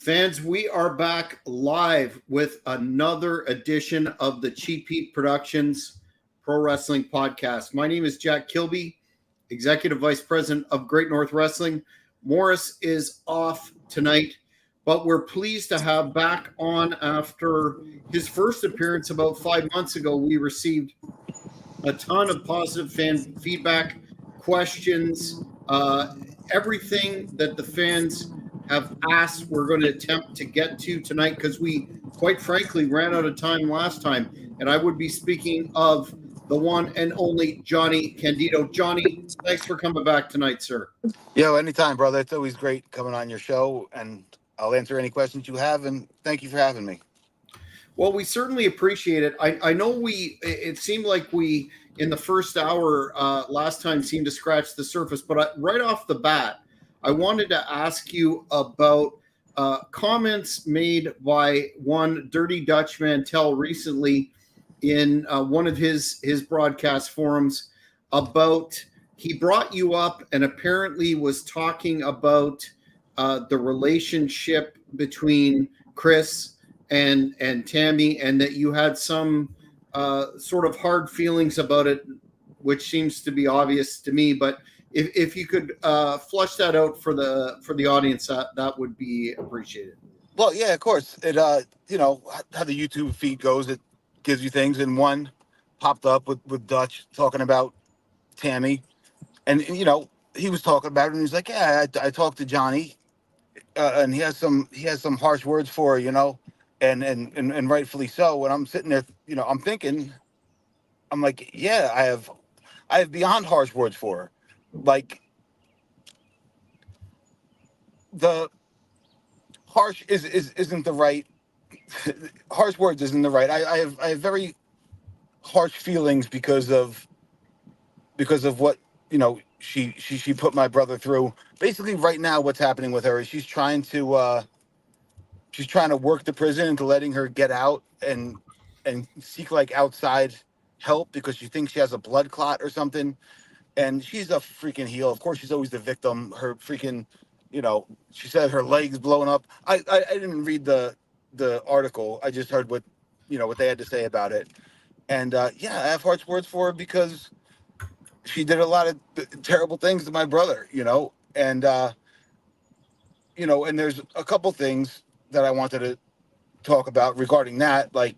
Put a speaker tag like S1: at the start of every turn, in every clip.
S1: Fans, we are back live with another edition of the Cheap Heat Productions Pro Wrestling Podcast. My name is Jack Kilby, Executive Vice President of Great North Wrestling. Morris is off tonight, but we're pleased to have back on after his first appearance about 5 months ago. We received a ton of positive fan feedback, questions, everything that the fans have asked we're going to attempt to get to tonight because we, quite frankly, ran out of time last time. And I would be speaking of the one and only Johnny Candido. Johnny, thanks for coming back tonight, sir.
S2: Yo, anytime, brother. It's always great coming on your show, and I'll answer any questions you have, and thank you for having me.
S1: Well, we certainly appreciate it. I know it seemed like we, in the first hour last time, seemed to scratch the surface, but right off the bat, I wanted to ask you about comments made by one Dirty Dutch Mantel recently in one of his broadcast forums about, he brought you up and apparently was talking about the relationship between Chris and Tammy, and that you had some sort of hard feelings about it, which seems to be obvious to me. But if you could flush that out for the audience, that would be appreciated.
S2: Well, yeah, of course. It you know how the YouTube feed goes. It gives you things, and one popped up with Dutch talking about Tammy, and you know he was talking about it, and he's like, yeah, I talked to Johnny, and he has some harsh words for her, you know. And rightfully so. And I'm sitting there, you know, I'm thinking, I'm like, yeah, I have beyond harsh words for her. Like, the harsh isn't the right harsh words isn't the right. I have very harsh feelings because of what, you know, she put my brother through. Basically, right now, what's happening with her is she's trying to work the prison into letting her get out and seek like outside help because she thinks she has a blood clot or something. And she's a freaking heel. Of course, she's always the victim. Her freaking, you know, she said her legs blowing up. I didn't read the article. I just heard what they had to say about it. And yeah, I have harsh words for her because she did a lot of terrible things to my brother, you know. And and there's a couple things that I wanted to talk about regarding that. Like,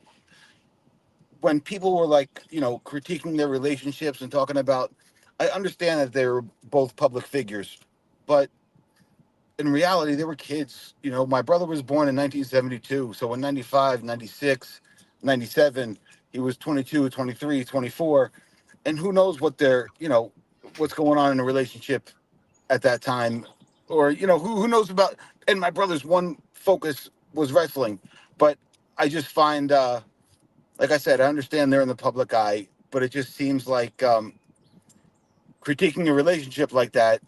S2: when people were like, you know, critiquing their relationships and talking about, I understand that they were both public figures, but in reality, they were kids. You know, my brother was born in 1972. So in 95, 96, 97, he was 22, 23, 24. And who knows what what's going on in a relationship at that time, or, you know, who knows about, and my brother's one focus was wrestling. But I just find, like I said, I understand they're in the public eye, but it just seems like critiquing a relationship like that,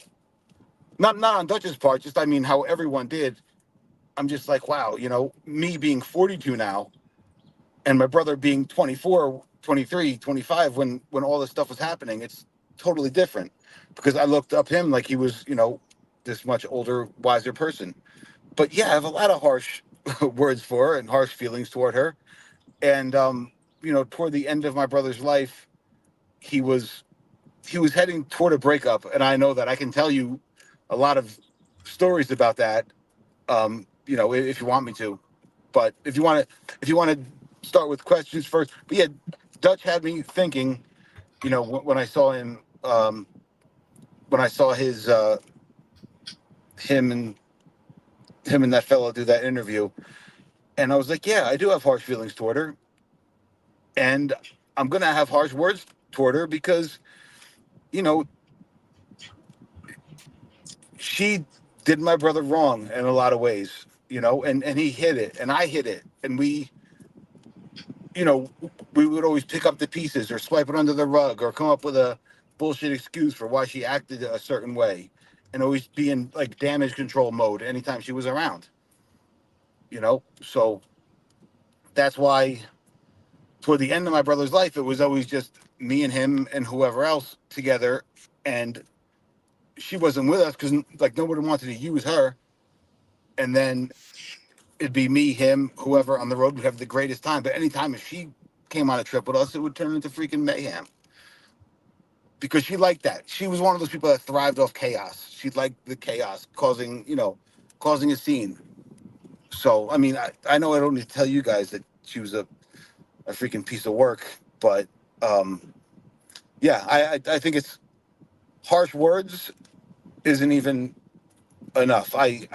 S2: not on Dutch's part, just, I mean, how everyone did. I'm just like, wow, you know, me being 42 now and my brother being 24, 23, 25 when all this stuff was happening, it's totally different because I looked up him like he was, you know, this much older, wiser person. But yeah, I have a lot of harsh words for her and harsh feelings toward her. And, toward the end of my brother's life, he was heading toward a breakup. And I know that I can tell you a lot of stories about that, if you want me to. But if you want to start with questions first. But yeah, Dutch had me thinking, you know, when I saw him, when I saw his, him and that fellow do that interview. And I was like, yeah, I do have harsh feelings toward her. And I'm going to have harsh words toward her because, you know, she did my brother wrong in a lot of ways, you know, and he hid it and I hid it. And we would always pick up the pieces or swipe it under the rug or come up with a bullshit excuse for why she acted a certain way and always be in like damage control mode anytime she was around, you know? So that's why toward the end of my brother's life, it was always just me and him and whoever else together. And she wasn't with us because like nobody wanted to use her. And then it'd be me, him, whoever on the road would have the greatest time. But anytime if she came on a trip with us, it would turn into freaking mayhem because she liked that. She was one of those people that thrived off chaos. She liked the chaos, causing a scene. So, I mean, I know I don't need to tell you guys that she was a freaking piece of work, but yeah, I think it's harsh words isn't even enough. I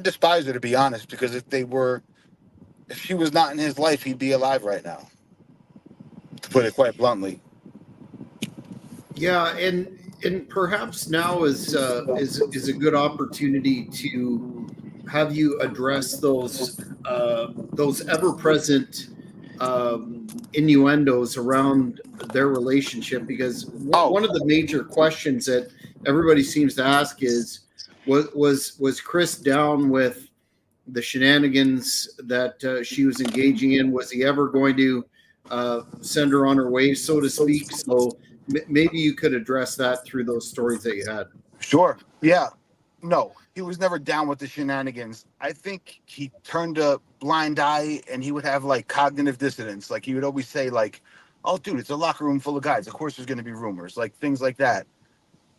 S2: despise her, to be honest, because if she was not in his life, he'd be alive right now, to put it quite bluntly.
S1: Yeah, and perhaps now is a good opportunity to have you address those ever present innuendos around their relationship, because
S2: Oh,
S1: one of the major questions that everybody seems to ask is was Chris down with the shenanigans that she was engaging in? Was he ever going to send her on her way, so to speak? So maybe you could address that through those stories that you had.
S2: sure. Yeah. No, he was never down with the shenanigans. I think he turned a blind eye and he would have like cognitive dissonance. Like he would always say, like, oh, dude, it's a locker room full of guys. Of course there's going to be rumors, like things like that.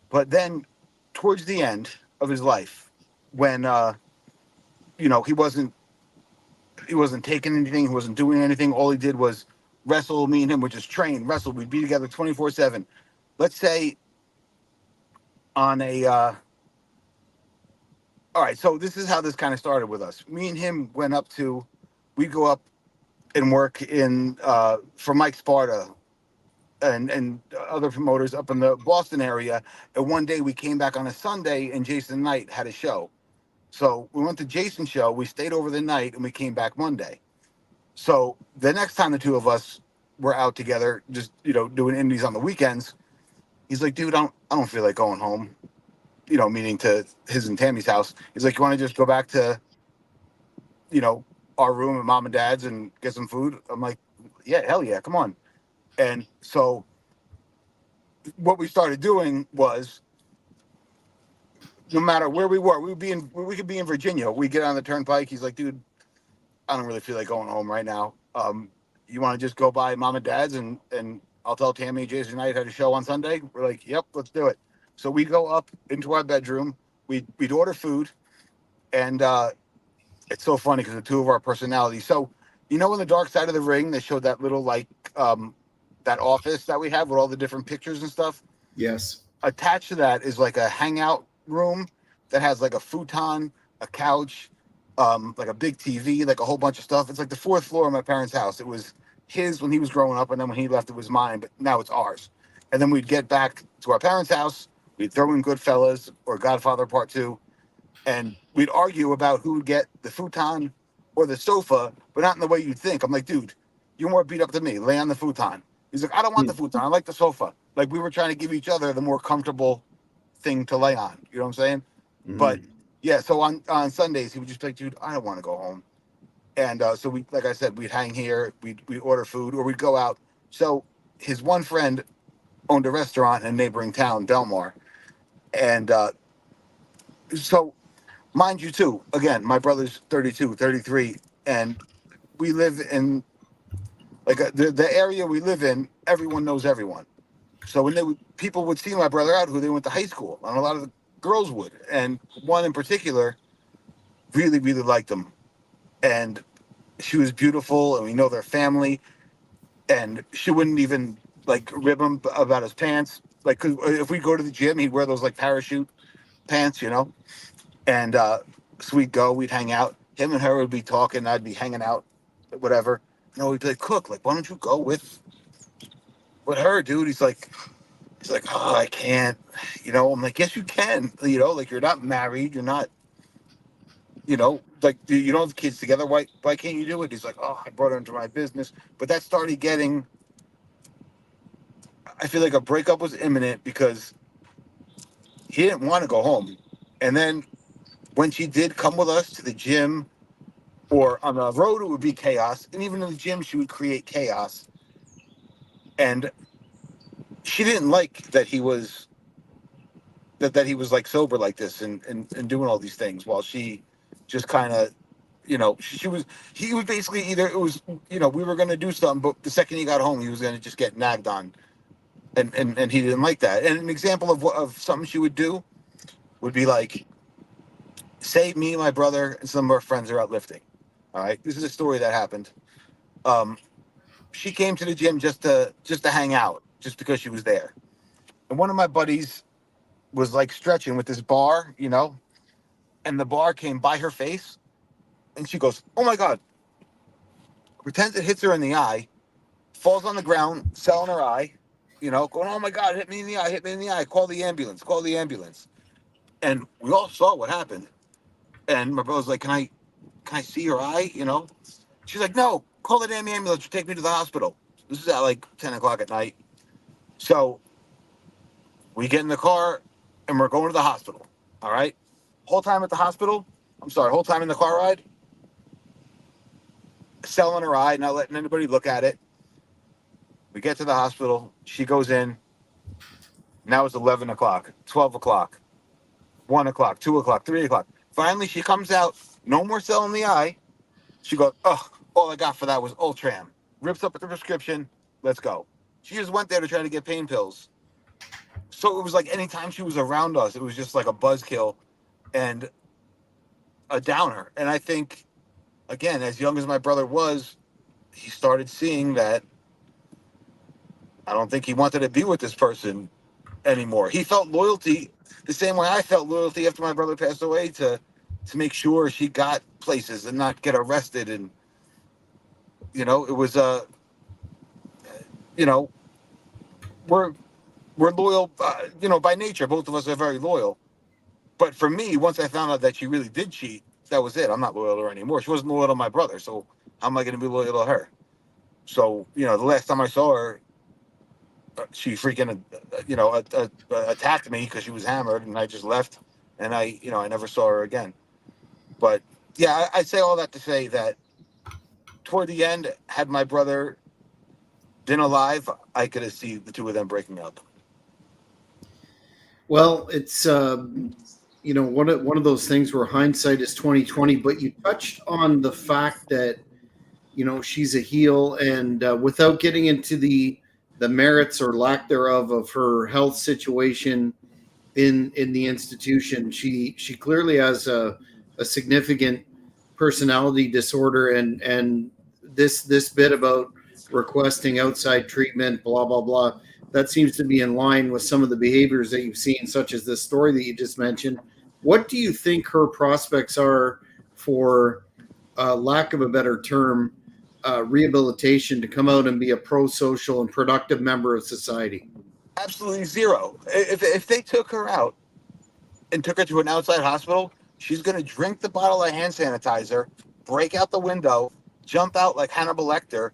S2: But then towards the end of his life, when, he wasn't taking anything, he wasn't doing anything. All he did was wrestle. Me and him would just train, wrestle. We'd be together 24/7. Let's say on a, all right, so this is how this kind of started with us. Me and him we'd go up and work for Mike Sparta and other promoters up in the Boston area. And one day we came back on a Sunday and Jason Knight had a show. So we went to Jason's show, we stayed over the night, and we came back Monday. So the next time the two of us were out together, just doing indies on the weekends, he's like, "Dude, I don't feel like going home." Meaning to his and Tammy's house. He's like, "You want to just go back to, you know, our room at mom and dad's and get some food?" I'm like, "Yeah, hell yeah, come on." And so what we started doing was, no matter where we were, we could be in Virginia. We get on the turnpike. He's like, "Dude, I don't really feel like going home right now. You want to just go by mom and dad's and I'll tell Tammy Jason Knight had a show on Sunday." We're like, "Yep, let's do it." So we go up into our bedroom. We'd order food, and it's so funny because the two of our personalities. So in the Dark Side of the Ring, they showed that little that office that we have with all the different pictures and stuff.
S1: Yes.
S2: Attached to that is like a hangout room that has like a futon, a couch, like a big TV, like a whole bunch of stuff. It's like the fourth floor of my parents' house. It was his when he was growing up, and then when he left, it was mine. But now it's ours. And then we'd get back to our parents' house. We'd throw in Goodfellas or Godfather Part Two, and we'd argue about who would get the futon or the sofa, but not in the way you'd think. I'm like, "Dude, you're more beat up than me. Lay on the futon." He's like, "I don't want the futon. I like the sofa." Like we were trying to give each other the more comfortable thing to lay on. You know what I'm saying? But
S1: Mm-hmm.
S2: yeah, so on Sundays he would just be like, "Dude, I don't want to go home." And so we, like I said, we'd hang here, we'd order food, or we'd go out. So his one friend owned a restaurant in a neighboring town, Belmar, and so mind you too. Again, my brother's 32, 33, and we live in like the area we live in. Everyone knows everyone. So when people would see my brother out, who they went to high school, and a lot of the girls would, and one in particular really, really liked him, and she was beautiful, and we know their family, and she wouldn't even like rib him about his pants. Like, 'cause if we go to the gym, he'd wear those like parachute pants, and so we'd go, we'd hang out. Him and her would be talking, I'd be hanging out, whatever. He'd be like, "Cook, like, why don't you go with her, dude?" He's like, "Oh, I can't." I'm like, "Yes, you can." Like you're not married, you're not, like you don't have kids together. Why can't you do it? He's like, "Oh, I brought her into my business." But that started getting. I feel like a breakup was imminent because he didn't want to go home. And then when she did come with us to the gym or on the road, it would be chaos. And even in the gym, she would create chaos. And she didn't like that he was like sober like this and doing all these things while she just kind of You know, he was basically either it was, you know, we were going to do something, but the second he got home, he was going to just get nagged on. And he didn't like that. And an example of something she would do would be like, say me, my brother, and some of our friends are out lifting. All right. This is a story that happened. Um, she came to the gym just to hang out, just because she was there. And one of my buddies was like stretching with this bar, you know, and the bar came by her face, and she goes, "Oh my god!" Pretends it hits her in the eye, falls on the ground, cell in her eye, you know, going, "Oh my god, hit me in the eye, hit me in the eye! Call the ambulance! Call the ambulance!" And we all saw what happened. And my brother's like, can I see your eye? You know, she's like, "No, call the damn ambulance or take me to the hospital." This is at like 10 o'clock at night. So we get in the car and we're going to the hospital. All right. Whole time at the hospital, I'm sorry, whole time in the car ride, selling her eye, not letting anybody look at it. We get to the hospital. She goes in. Now it's 11 o'clock, 12 o'clock, 1 o'clock, 2 o'clock, 3 o'clock. Finally, she comes out. No more selling the eye. She goes, "Oh, all I got for that was Ultram." Rips up the prescription. Let's go. She just went there to try to get pain pills. So it was like anytime she was around us, it was just like a buzzkill and a downer. And I think, again, as young as my brother was, he started seeing that I don't think he wanted to be with this person anymore. He felt loyalty the same way I felt loyalty after my brother passed away to make sure she got places and not get arrested. And you know, it was you know, we're we're loyal, you know, by nature. Both of us are very loyal. But for me, once I found out that she really did cheat, that was it. I'm not loyal to her anymore. She wasn't loyal to my brother, so how am I going to be loyal to her? So, you know, the last time I saw her, she freaking, you know, attacked me because she was hammered, and I just left, and you know, I never saw her again. But yeah, I say all that to say that toward the end, had my brother been alive, I could have seen the two of them breaking up.
S1: Well, it's you know, one of those things where hindsight is 2020. But you touched on the fact that, you know, she's a heel, and without getting into the merits or lack thereof of her health situation in the institution, she clearly has a significant personality disorder, and this bit about requesting outside treatment, blah blah blah, that seems to be in line with some of the behaviors that you've seen, such as this story that you just mentioned. What do you think her prospects are for, lack of a better term, rehabilitation, to come out and be a pro-social and productive member of society?
S2: Absolutely zero. If they took her out and took her to an outside hospital, she's going to drink the bottle of hand sanitizer, break out the window, jump out like Hannibal Lecter,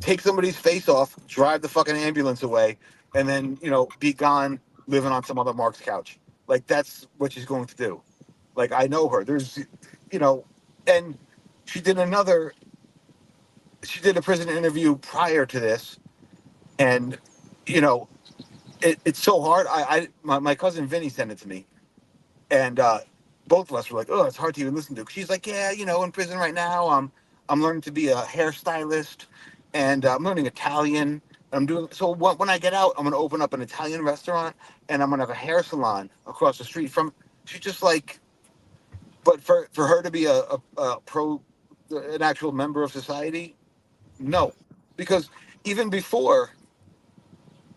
S2: take somebody's face off, drive the fucking ambulance away, and then, you know, be gone living on some other Mark's couch. Like, that's what she's going to do. Like, I know her. There's, you know, and she did another, she did a prison interview prior to this, and, you know, it's so hard. My cousin Vinny sent it to me, and both of us were like, "Oh, it's hard to even listen to." She's like, "Yeah, you know, in prison right now, I'm learning to be a hairstylist, and I'm learning Italian. I'm doing so. When I get out, I'm gonna open up an Italian restaurant, and I'm gonna have a hair salon across the street from." She's just like, but for her to be a pro, an actual member of society, no, because even before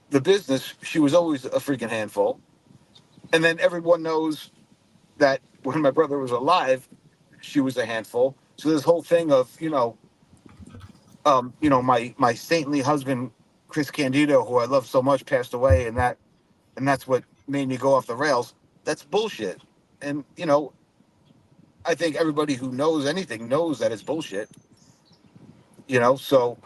S2: the business, she was always a freaking handful. And then everyone knows that when my brother was alive, she was a handful. So this whole thing of, you know, my saintly husband, Chris Candido, who I love so much, passed away, and that's what made me go off the rails. That's bullshit. And you know, I think everybody who knows anything knows that it's bullshit. You know, so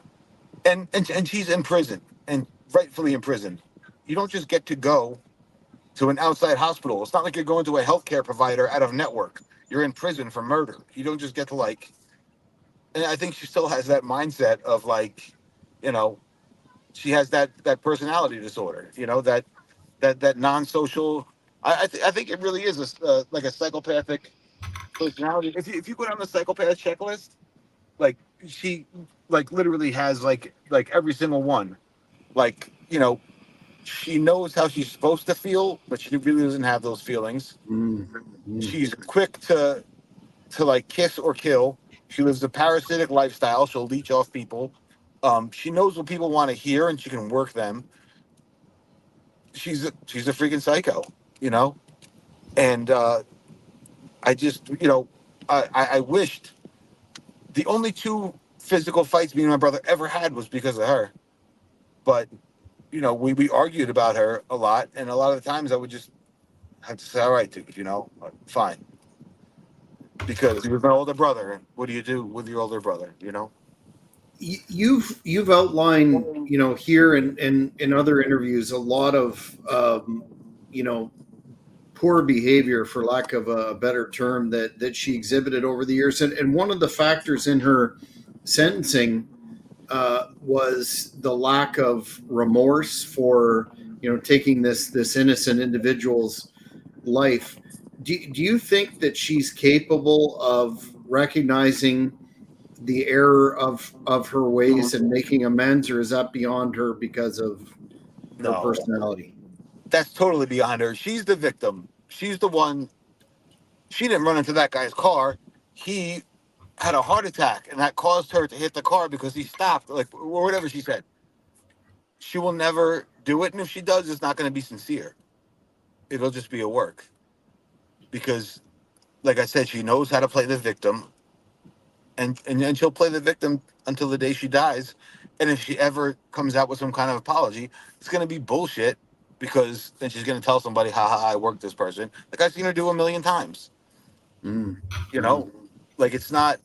S2: and she's in prison, and rightfully in prison. You don't just get to go to an outside hospital. It's not like you're going to a healthcare provider out of network. You're in prison for murder. You don't just get to like. And I think she still has that mindset of like, you know, she has that personality disorder. You know, that non-social. I think it really is like a psychopathic personality. If you go down the psychopath checklist, like she like literally has like every single one. Like, she knows how she's supposed to feel, but she really doesn't have those feelings.
S1: Mm, mm,
S2: She's quick to like kiss or kill. She lives a parasitic lifestyle. She'll leech off people. She knows what people want to hear, and she can work them. She's a freaking psycho, you know. And I just, I wished the only two physical fights me and my brother ever had was because of her. But we argued about her a lot, and a lot of the times I would just have to say, "All right, dude, fine," because he was my older brother. And what do you do with your older brother?
S1: You've outlined, here and in other interviews, a lot of you know poor behavior, for lack of a better term, that she exhibited over the years, and one of the factors in her sentencing was the lack of remorse for taking this innocent individual's life. Do you think that she's capable of recognizing the error of her ways and making amends, or is that beyond her because of her
S2: No,
S1: personality?
S2: that's totally beyond her. She's the victim. She's the one. She didn't run into that guy's car. He had a heart attack, and that caused her to hit the car because he stopped, like, or whatever she said. She will never do it, and if she does, it's not going to be sincere. It'll just be a work because, like I said, she knows how to play the victim, and she'll play the victim until the day she dies. And if she ever comes out with some kind of apology, it's going to be bullshit because then she's going to tell somebody, "Ha ha, I worked this person." Like I've seen her do a million times.
S1: Mm,
S2: You
S1: mm,
S2: know, like it's not.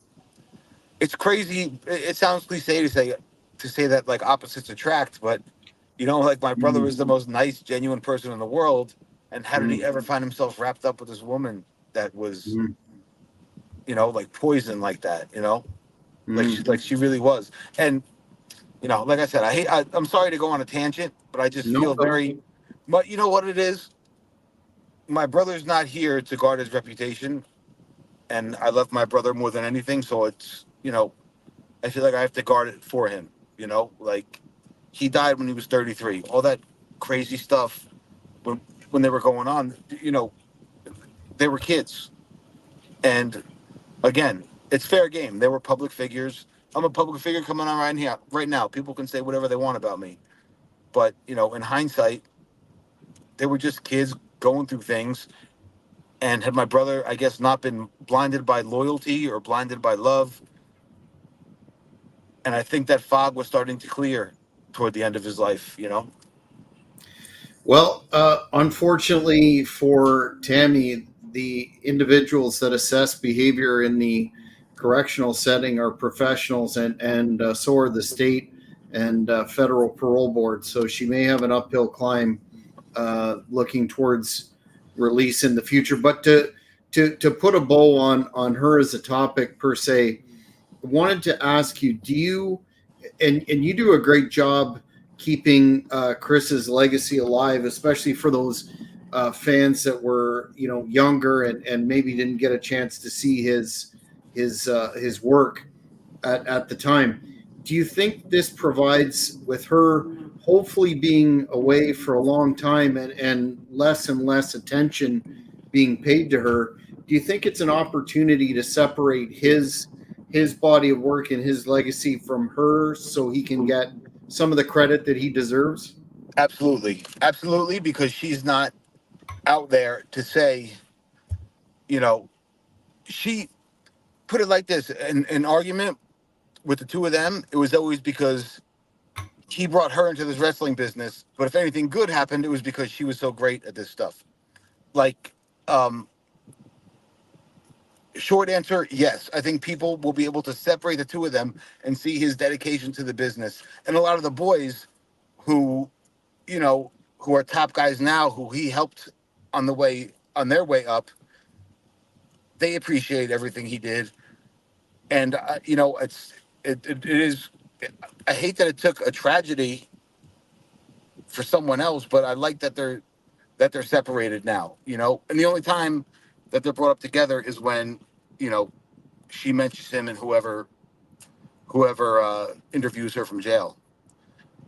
S2: It's crazy. It sounds cliche to say that like opposites attract, but like my brother
S1: mm,
S2: was the most nice, genuine person in the world, and how did he
S1: mm,
S2: ever find himself wrapped up with this woman that was,
S1: mm,
S2: like poison like that?
S1: mm.
S2: Like she really was. And like I said, I'm sorry to go on a tangent, but I just
S1: No,
S2: feel very. But you know what it is? My brother's not here to guard his reputation, and I love my brother more than anything. So it's I feel like I have to guard it for him. Like he died when he was 33. All that crazy stuff when they were going on, they were kids. And again, it's fair game. They were public figures. I'm a public figure coming on right here, right now. People can say whatever they want about me, but in hindsight, they were just kids going through things. And had my brother, I guess, not been blinded by loyalty or blinded by love, and I think that fog was starting to clear toward the end of his life.
S1: well, unfortunately for Tammy, the individuals that assess behavior in the correctional setting are professionals, and so are the state and federal parole boards. So she may have an uphill climb looking towards release in the future. But to put a bow on her as a topic per se, I wanted to ask you: do you and you do a great job keeping Chris's legacy alive, especially for those fans that were younger and maybe didn't get a chance to see his work at the time. Do you think this provides, with her hopefully being away for a long time and less attention being paid to her, do you think it's an opportunity to separate his body of work and his legacy from her so he can get some of the credit that he deserves?
S2: Absolutely, absolutely, because she's not out there to say, you know, she put it like this: an argument with the two of them, it was always because he brought her into this wrestling business. But if anything good happened, it was because she was so great at this stuff. Like, um, short answer, yes. I think people will be able to separate the two of them and see his dedication to the business. And a lot of the boys who, who are top guys now, who he helped on their way up, they appreciate everything he did. And it is. I hate that it took a tragedy for someone else, but I like that they're separated now. And the only time that they're brought up together is when you know, she mentions him and whoever interviews her from jail.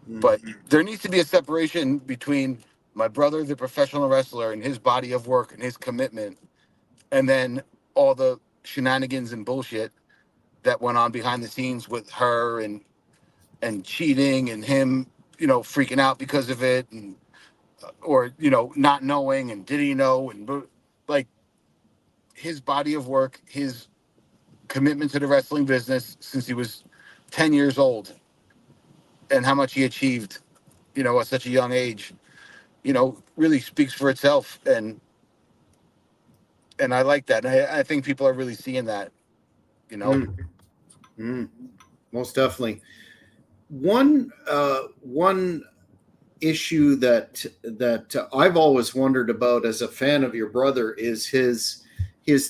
S2: But there needs to be a separation between my brother, the professional wrestler, and his body of work and his commitment, and then all the shenanigans and bullshit that went on behind the scenes with her and cheating and him, freaking out because of it, and or not knowing and did he know, and like his body of work, his commitment to the wrestling business since he was 10 years old, and how much he achieved, at such a young age, really speaks for itself. And I like that. And I think people are really seeing that,
S1: Mm, mm, most definitely. One issue that I've always wondered about as a fan of your brother is his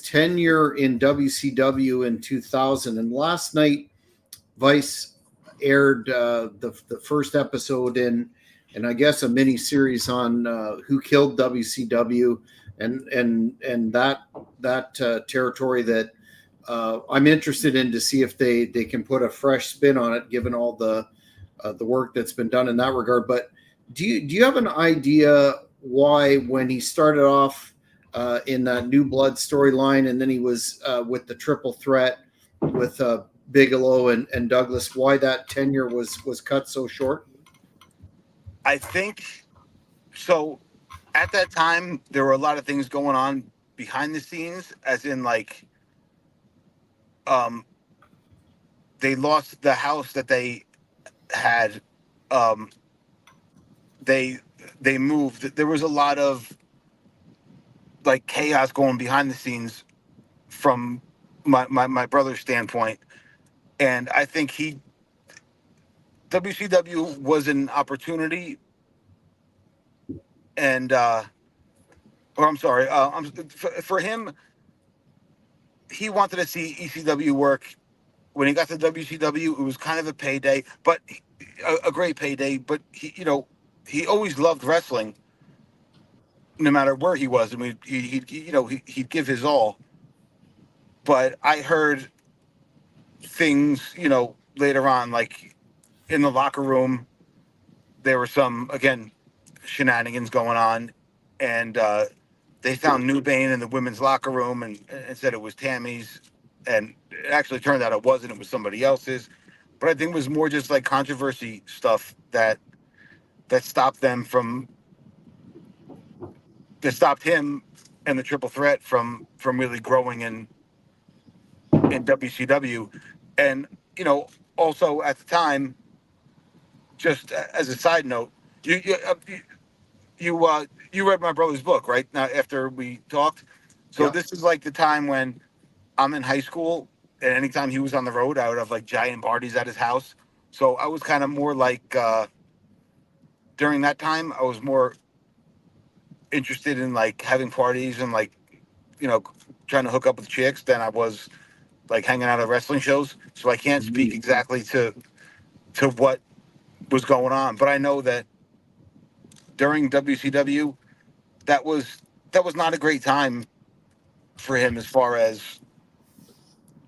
S1: tenure in WCW in 2000. And last night, Vice aired the first episode in I guess a mini series on who killed WCW and that territory that I'm interested in to see if they can put a fresh spin on it, given all the work that's been done in that regard. But do you have an idea why, when he started off in that New Blood storyline, and then he was with the Triple Threat with Bigelow and Douglas, why that tenure was cut so short?
S2: I think so. At that time, there were a lot of things going on behind the scenes, as in like, um, they lost the house that they had. Um, they they moved. There was a lot of like chaos going behind the scenes from my brother's standpoint, and I think WCW was an opportunity, and or I'm sorry, for him, he wanted to see ECW work. When he got to WCW, it was kind of a payday, but a great payday. But he always loved wrestling, no matter where he was. I mean, he'd give his all. But I heard things, later on, like in the locker room, there were some, again, shenanigans going on, and they found New Bane in the women's locker room and said it was Tammy's, and it actually turned out it wasn't. It was somebody else's. But I think it was more just like controversy stuff that stopped them from that stopped him and the Triple Threat from really growing in WCW. And also at the time, just as a side note, you read my brother's book, right? Now, after we talked. So
S1: Yeah.
S2: this is like the time when I'm in high school, and anytime he was on the road, I would have like giant parties at his house. So I was kind of more like, during that time, I was more interested in like having parties and like, you know, trying to hook up with chicks than I was like hanging out at wrestling shows. So I can't speak exactly to what was going on, but I know that during WCW, that was that was not a great time for him as far as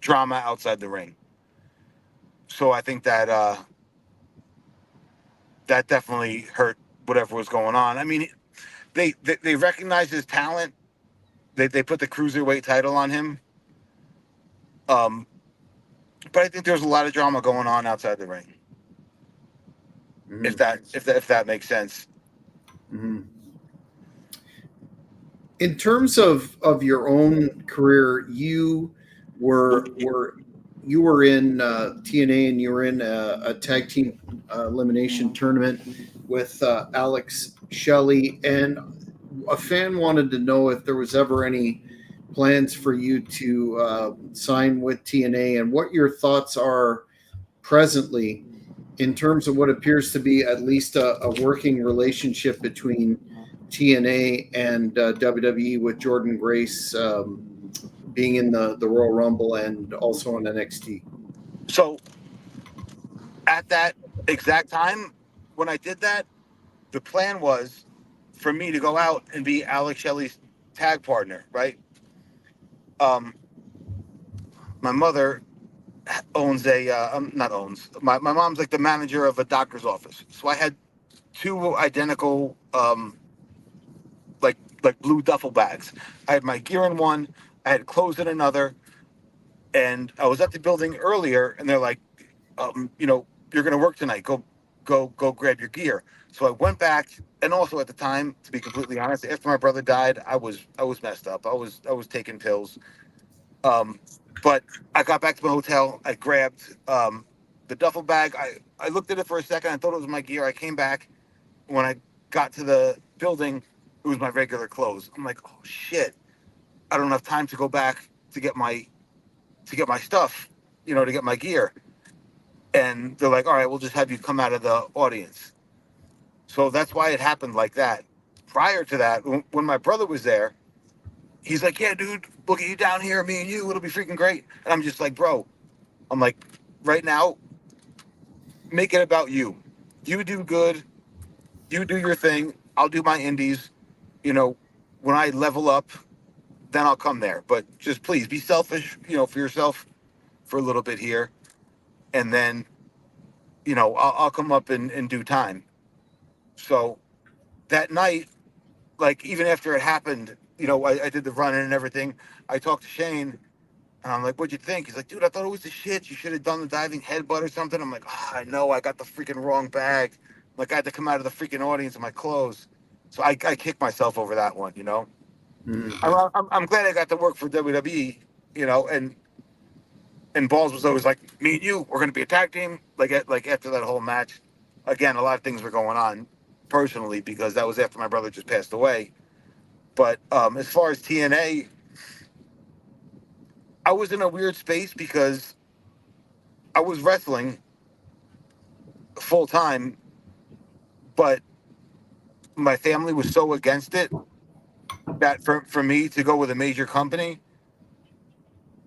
S2: drama outside the ring. So I think that that definitely hurt whatever was going on. I mean, they recognized his talent. They put the cruiserweight title on him. Um, but I think there's a lot of drama going on outside the ring.
S1: Mhm.
S2: If that makes sense.
S1: Mhm. In terms of your own career, were you were in TNA, and you were in a tag team elimination tournament with Alex Shelley, and a fan wanted to know if there was ever any plans for you to sign with TNA, and what your thoughts are presently in terms of what appears to be at least a working relationship between TNA and WWE, with Jordan Grace being in the Royal Rumble and also on NXT.
S2: So at that exact time when I did that, the plan was for me to go out and be Alex Shelley's tag partner, right? Um, my mother owns not owns, my mom's like the manager of a doctor's office. So I had two identical, like blue duffel bags. I had my gear in one, I had clothes in another, and I was at the building earlier, and they're like, you're gonna work tonight. Go grab your gear. So I went back, and also at the time, to be completely honest, after my brother died, I was messed up. I was taking pills. Um, but I got back to my hotel. I grabbed the duffel bag. I looked at it for a second. I thought it was my gear. I came back. When I got to the building, it was my regular clothes. I'm like, oh shit! I don't have time to go back to get my stuff, to get my gear. And they're like, all right, we'll just have you come out of the audience. So that's why it happened like that. Prior to that, when my brother was there, he's like, yeah, dude, look at you down here, me and you, it'll be freaking great. And I'm just like, bro, I'm like, right now, make it about you. You do good. You do your thing. I'll do my indies. You know, when I level up, then I'll come there. But just please be selfish, for yourself for a little bit here. And then, I'll come up in due time. So that night, like, even after it happened, I did the run and everything. I talked to Shane, and I'm like, what'd you think? He's like, dude, I thought it was the shit. You should have done the diving headbutt or something. I'm like, I know, I got the freaking wrong bag. Like, I had to come out of the freaking audience in my clothes. So I kicked myself over that one.
S1: Mhm.
S2: I'm glad I got to work for WWE, and Balls was always like, me and you, we're going to be a tag team. Like after that whole match, again, a lot of things were going on personally because that was after my brother just passed away. But as far as TNA, I was in a weird space because I was wrestling full time, but my family was so against it that for me to go with a major company,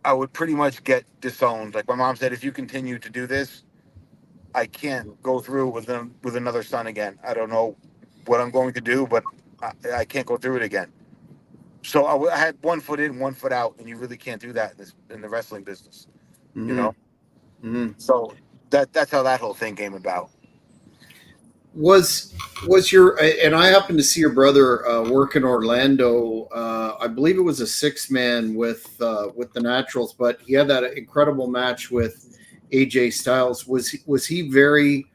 S2: I would pretty much get disowned. Like my mom said, if you continue to do this, I can't go through with them with another son again. I don't know what I'm going to do, but I can't go through it again. So I had one foot in, one foot out, and you really can't do that in the wrestling business, you
S1: Mhm.
S2: know.
S1: Mhm.
S2: So that's how that whole thing came about.
S1: Was was your and I happened to see your brother work in Orlando. I believe it was a 6 man with the Naturals, but he had that incredible match with AJ Styles. Was he very?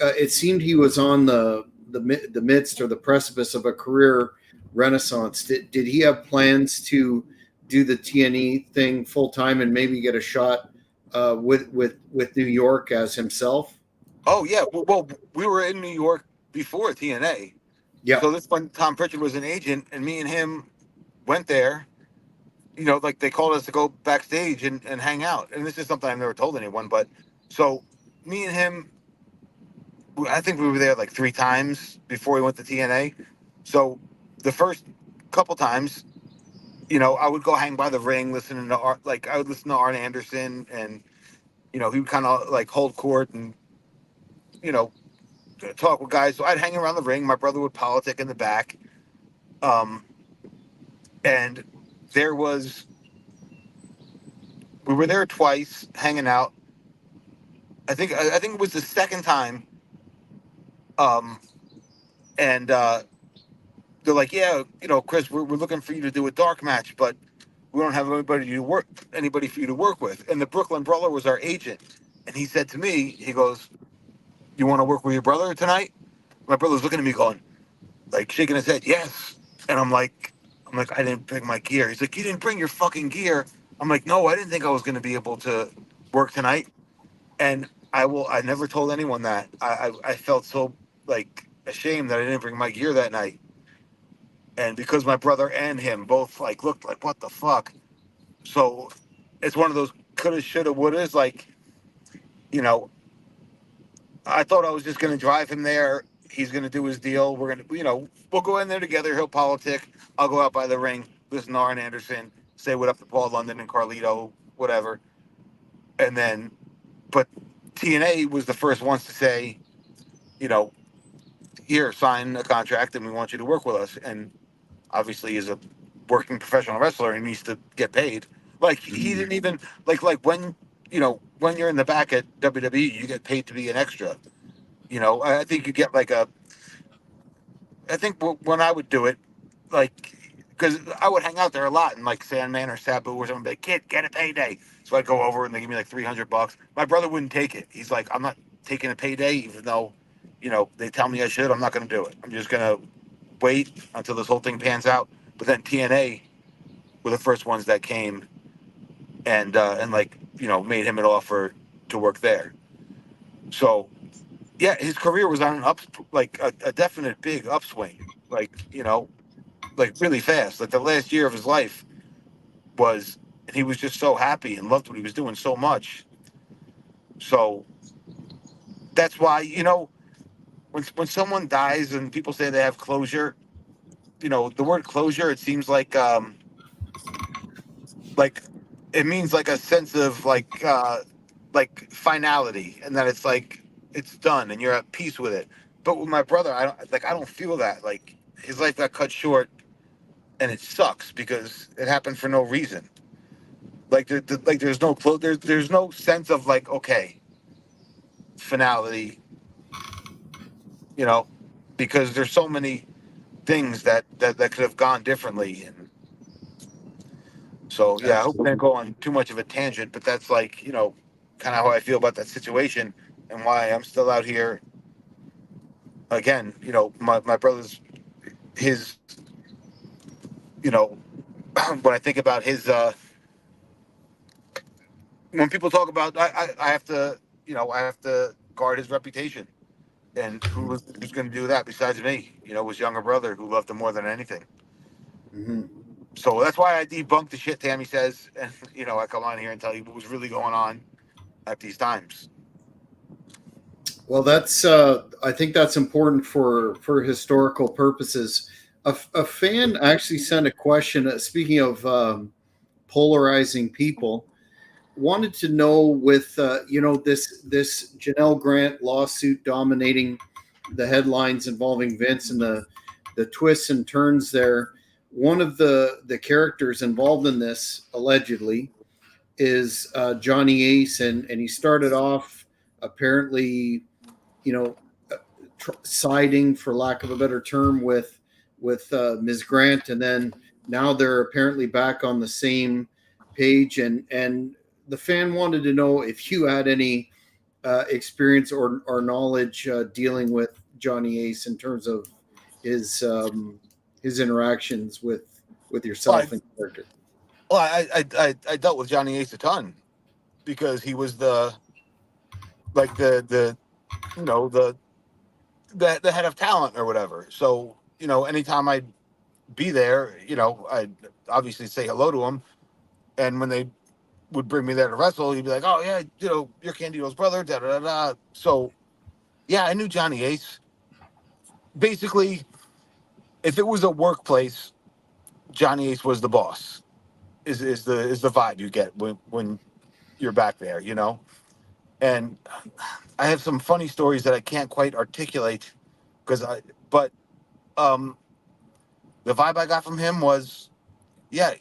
S1: It seemed he was on the midst or the precipice of a career renaissance. Did he have plans to do the TNE thing full time and maybe get a shot with New York as himself?
S2: Oh yeah, well, we were in New York before TNA.
S1: Yeah.
S2: So this when Tom Pritchard was an agent, and me and him went there. Like they called us to go backstage and hang out. And this is something I've never told anyone, but so me and him, I think we were there like 3 times before we went to TNA. So the first couple times, I would go hang by the ring, listening to Art. Like I would listen to Arn Anderson, and he would kind of like hold court and you know talk with guys. So I'd hang around the ring. My brother would politic in the back, um, and there was we were there twice hanging out. I think it was the second time, um, and they're like, yeah, Chris, we're looking for you to do a dark match, but we don't have anybody for you to work with. And the Brooklyn Brawler was our agent, and he said to me, he goes, "You want to work with your brother tonight?" My brother's looking at me, going, like shaking his head, yes. And I'm like, I didn't bring my gear. He's like, you didn't bring your fucking gear. I'm like, no, I didn't think I was going to be able to work tonight. And I never told anyone that. I felt so like ashamed that I didn't bring my gear that night. And because my brother and him both like looked like what the fuck. So it's one of those coulda, shoulda, wouldas. Like, you know, I thought I was just gonna drive him there. He's gonna do his deal. We'll go in there together. He'll politic. I'll go out by the ring, listen to Arn Anderson, say what up to Paul London and Carlito, whatever. And then, but TNA was the first ones to say, you know, here, sign a contract, and we want you to work with us. And obviously, as a working professional wrestler, he needs to get paid. Like he didn't even like when when you're in the back at WWE, you get paid to be an extra. I think you get like a. I think when I would do it, like, because I would hang out there a lot, and like Sandman or Sabu or something, be like, kid, get a payday. So I'd go over and they give me like $300. My brother wouldn't take it. He's like, I'm not taking a payday, even though, they tell me I should. I'm not going to do it. I'm just going to wait until this whole thing pans out. But then TNA were the first ones that came and like made him an offer to work there. So yeah, his career was on an like a definite big upswing. Like like really fast. Like the last year of his life was, and he was just so happy and loved what he was doing so much. So that's why when someone dies and people say they have closure, the word closure, it seems like it means like a sense of like finality, and that it's like it's done and you're at peace with it. But with my brother, I don't feel that. Like his life got cut short, and it sucks because it happened for no reason. Like there's no there's no sense of like, okay, finality, you know, because there's so many things that could have gone differently. And so yeah, I hope I didn't go on too much of a tangent, but that's like, kind of how I feel about that situation and why I'm still out here. Again, my brother's his, when I think about his when people talk about, I have to, I have to guard his reputation. And who's going to do that besides me? His younger brother who loved him more than anything.
S1: Mm-hmm.
S2: So that's why I debunk the shit Tammy says, and I come on here and tell you what was really going on at these times.
S1: Well, that's I think that's important for historical purposes. A fan actually sent a question. Speaking of polarizing people, wanted to know with this Janelle Grant lawsuit dominating the headlines involving Vince and the twists and turns there. One of the characters involved in this allegedly is Johnny Ace, and he started off apparently, you know, siding, for lack of a better term, with Ms. Grant, and then now they're apparently back on the same page. And the fan wanted to know if you had any experience or knowledge dealing with Johnny Ace in terms of his interactions with
S2: Well,
S1: yourself and character.
S2: I dealt with Johnny Ace a ton because he was the like the the head of talent or whatever. So anytime I'd be there, I'd obviously say hello to him, and when they would bring me there to wrestle, he'd be like, "Oh yeah, you're Candido's brother." Da da da da. So yeah, I knew Johnny Ace. Basically, if it was a workplace, Johnny Ace was the boss. Is the vibe you get when you're back there, And I have some funny stories that I can't quite articulate but um, the vibe I got from him was, yeah,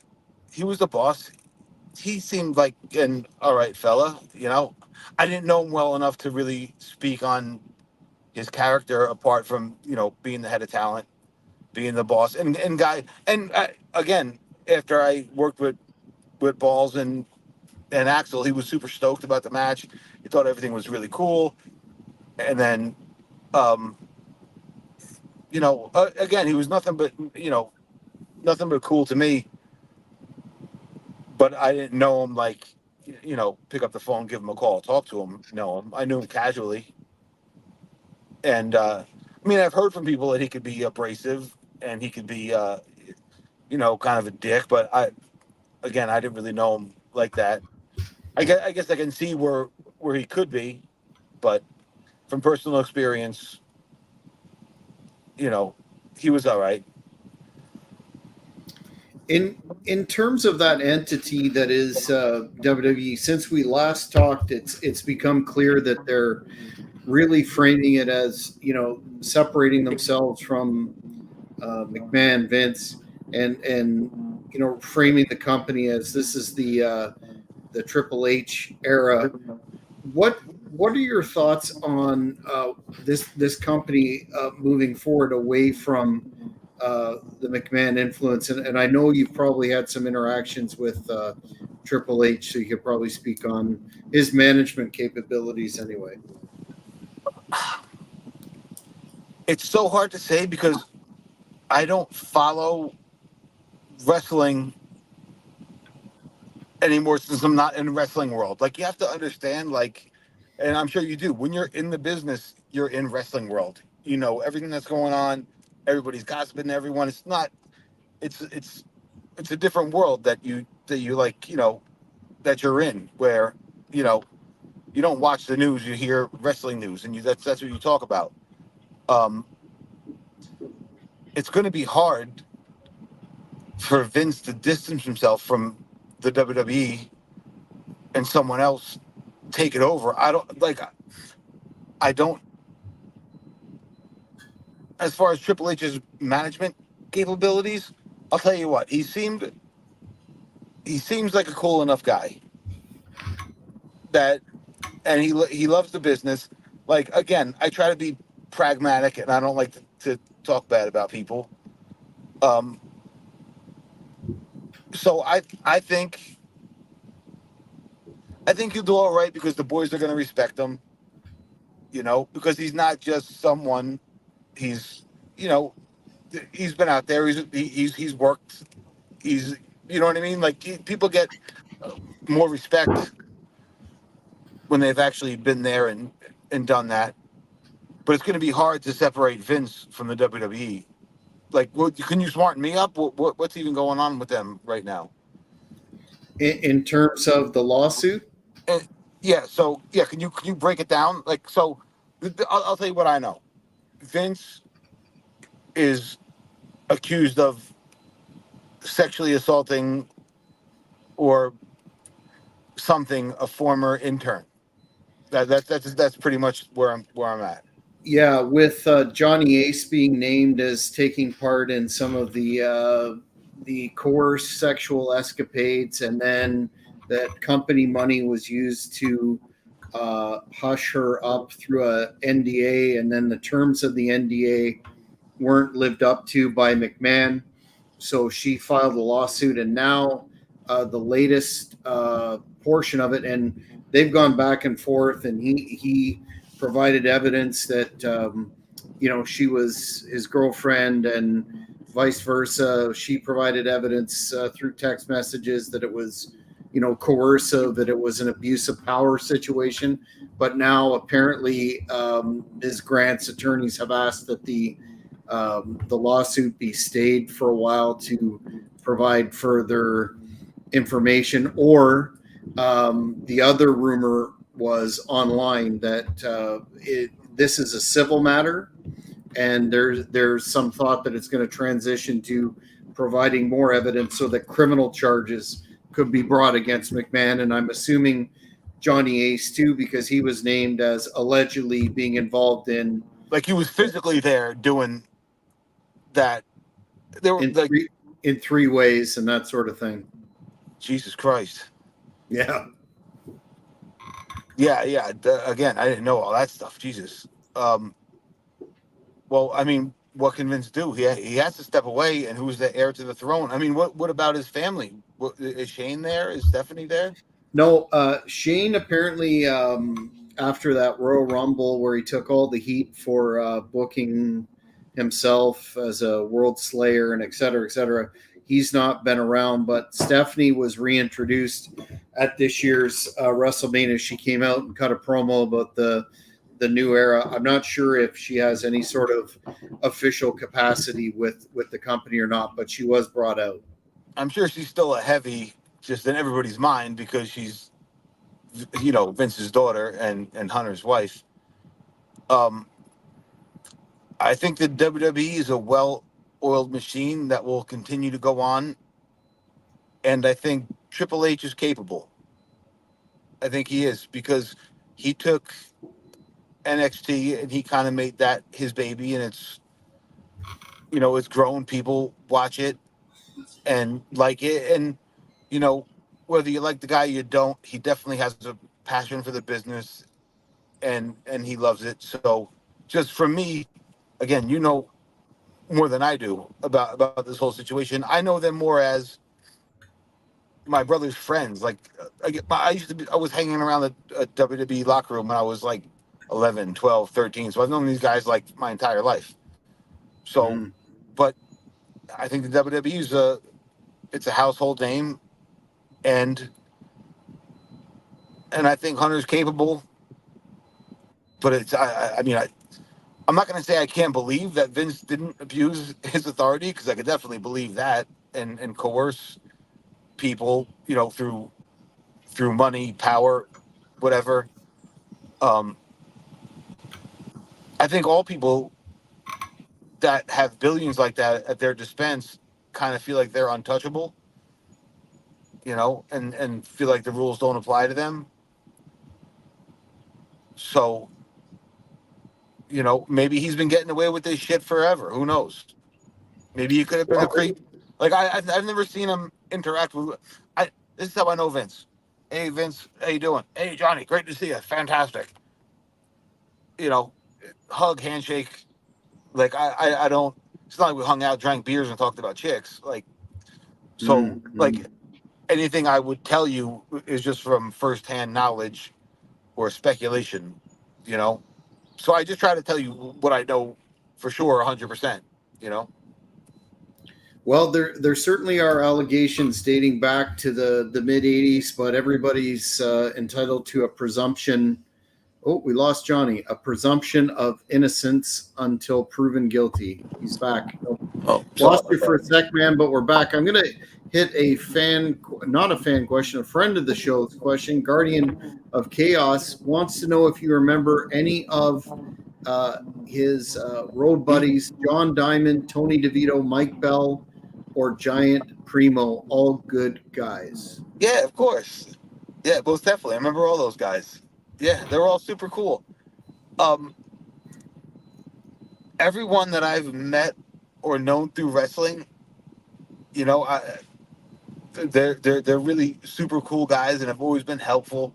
S2: he was the boss. He seemed like an all right fella, I didn't know him well enough to really speak on his character apart from, being the head of talent, being the boss and guy. And again, after I worked with Balls and Axel, he was super stoked about the match. He thought everything was really cool. And then, um, again, he was nothing but cool to me. But I didn't know him like, pick up the phone, give him a call, talk to him, know him. I knew him casually. And, I mean, I've heard from people that he could be abrasive and he could be, kind of a dick. But I didn't really know him like that. I guess I can see where he could be, but from personal experience, he was all right.
S1: In terms of that entity that is WWE, since we last talked, it's become clear that they're really framing it as separating themselves from McMahon, Vince, and framing the company as this is the Triple H era. What are your thoughts on this company moving forward away from the McMahon influence? And I know you've probably had some interactions with Triple H, so you could probably speak on his management capabilities anyway.
S2: It's so hard to say because I don't follow wrestling anymore since I'm not in the wrestling world. Like, you have to understand, like, and I'm sure you do, when you're in the business, you're in wrestling world. You know everything that's going on. Everybody's gossiping to everyone. It's not. It's a different world that you like. That you're in, where you know you don't watch the news. You hear wrestling news, and that's what you talk about. Um, it's going to be hard for Vince to distance himself from the WWE and someone else take it over. I don't, as far as Triple H's management capabilities, I'll tell you what, he seems like a cool enough guy that, and he loves the business. Like, again, I try to be pragmatic and I don't like to talk bad about people. Um, so I think he'll do all right because the boys are going to respect him, because he's not just someone. He's, you know, he's been out there. He's worked. He's, you know what I mean? Like, people get more respect when they've actually been there and done that. But it's going to be hard to separate Vince from the WWE. Like, can you smarten me up? What's even going on with them right now?
S1: In terms of the lawsuit,
S2: And, yeah. So yeah, can you break it down? Like, so I'll tell you what I know. Vince is accused of sexually assaulting or something a former intern. That's pretty much where I'm at.
S1: yeah, with Johnny Ace being named as taking part in some of the coerced sexual escapades, and then that company money was used to hush her up through a NDA, and then the terms of the NDA weren't lived up to by McMahon, so she filed a lawsuit, and now the latest portion of it, and they've gone back and forth, and he provided evidence that she was his girlfriend, and vice versa. She provided evidence through text messages that it was coercive, that it was an abuse of power situation. But now apparently Ms. Grant's attorneys have asked that the lawsuit be stayed for a while to provide further information. Or the other rumor was online that this is a civil matter, and there's some thought that it's going to transition to providing more evidence so that criminal charges could be brought against McMahon. And I'm assuming Johnny Ace too, because he was named as allegedly being involved in
S2: Like, he was physically there doing that. There were
S1: in
S2: like,
S1: three ways and that sort of thing.
S2: Jesus Christ.
S1: Yeah.
S2: Yeah, yeah. Again, I didn't know all that stuff. Jesus. Um, well, I mean, what can Vince do? He has to step away, and who's the heir to the throne? I mean, what about his family? Is Shane there? Is Stephanie there?
S1: No, Shane apparently after that Royal Rumble where he took all the heat for booking himself as a World Slayer and et cetera, he's not been around. But Stephanie was reintroduced at this year's WrestleMania. She came out and cut a promo about the new era. I'm not sure if she has any sort of official capacity with the company or not, but she was brought out.
S2: I'm sure she's still a heavy, just in everybody's mind, because she's, Vince's daughter and Hunter's wife. Um, I think the WWE is a well-oiled machine that will continue to go on, and I think Triple H is capable. I think he is, because he took NXT and he kind of made that his baby, and it's grown. People watch it. and like it. And, you know, whether you like the guy or you don't, he definitely has a passion for the business, and he loves it. So just for me, again, you know more than I do about this whole situation. I know them more as my brother's friends. Like I used to be, I was hanging around the WWE locker room when I was like 11, 12, 13. So I've known these guys like my entire life. So,
S1: Mm.
S2: but I think the WWE is it's a household name, and I think Hunter's capable. But it's I mean I'm not going to say I can't believe that Vince didn't abuse his authority, because I could definitely believe that, and coerce people, you know, through money, power, whatever. Um, I think all people that have billions like that at their dispense kind of feel like they're untouchable, you know, and feel like the rules don't apply to them. So, you know, maybe he's been getting away with this shit forever. Who knows? Maybe he could have been a
S1: Well,
S2: creep. Like I've never seen him interact with. I This is how I know Vince. Hey Vince, how you doing? Hey Johnny, great to see you. Fantastic. You know, hug, handshake. Like I don't. It's not like we hung out, drank beers, and talked about chicks. Like so,
S1: mm,
S2: like
S1: mm.
S2: anything I would tell you is just from firsthand knowledge or speculation. You know, so I just try to tell you what I know for sure, 100%. You know.
S1: Well, there certainly are allegations dating back to the mid '80s, but everybody's entitled to a presumption. Oh, we lost Johnny. A presumption of innocence until proven guilty. He's back.
S2: Oh, sorry
S1: Lost
S2: about
S1: you for
S2: that.
S1: a sec, man, but we're back. I'm gonna hit a not a fan question, a friend of the show's question. Guardian of Chaos wants to know if you remember any of his road buddies, John Diamond, Tony DeVito, Mike Bell, or Giant Primo. All good guys.
S2: Yeah, of course. Yeah, most definitely. I remember all those guys. Yeah, they were all super cool. Um, Everyone that I've met or known through wrestling, you know, they're really super cool guys, and have always been helpful.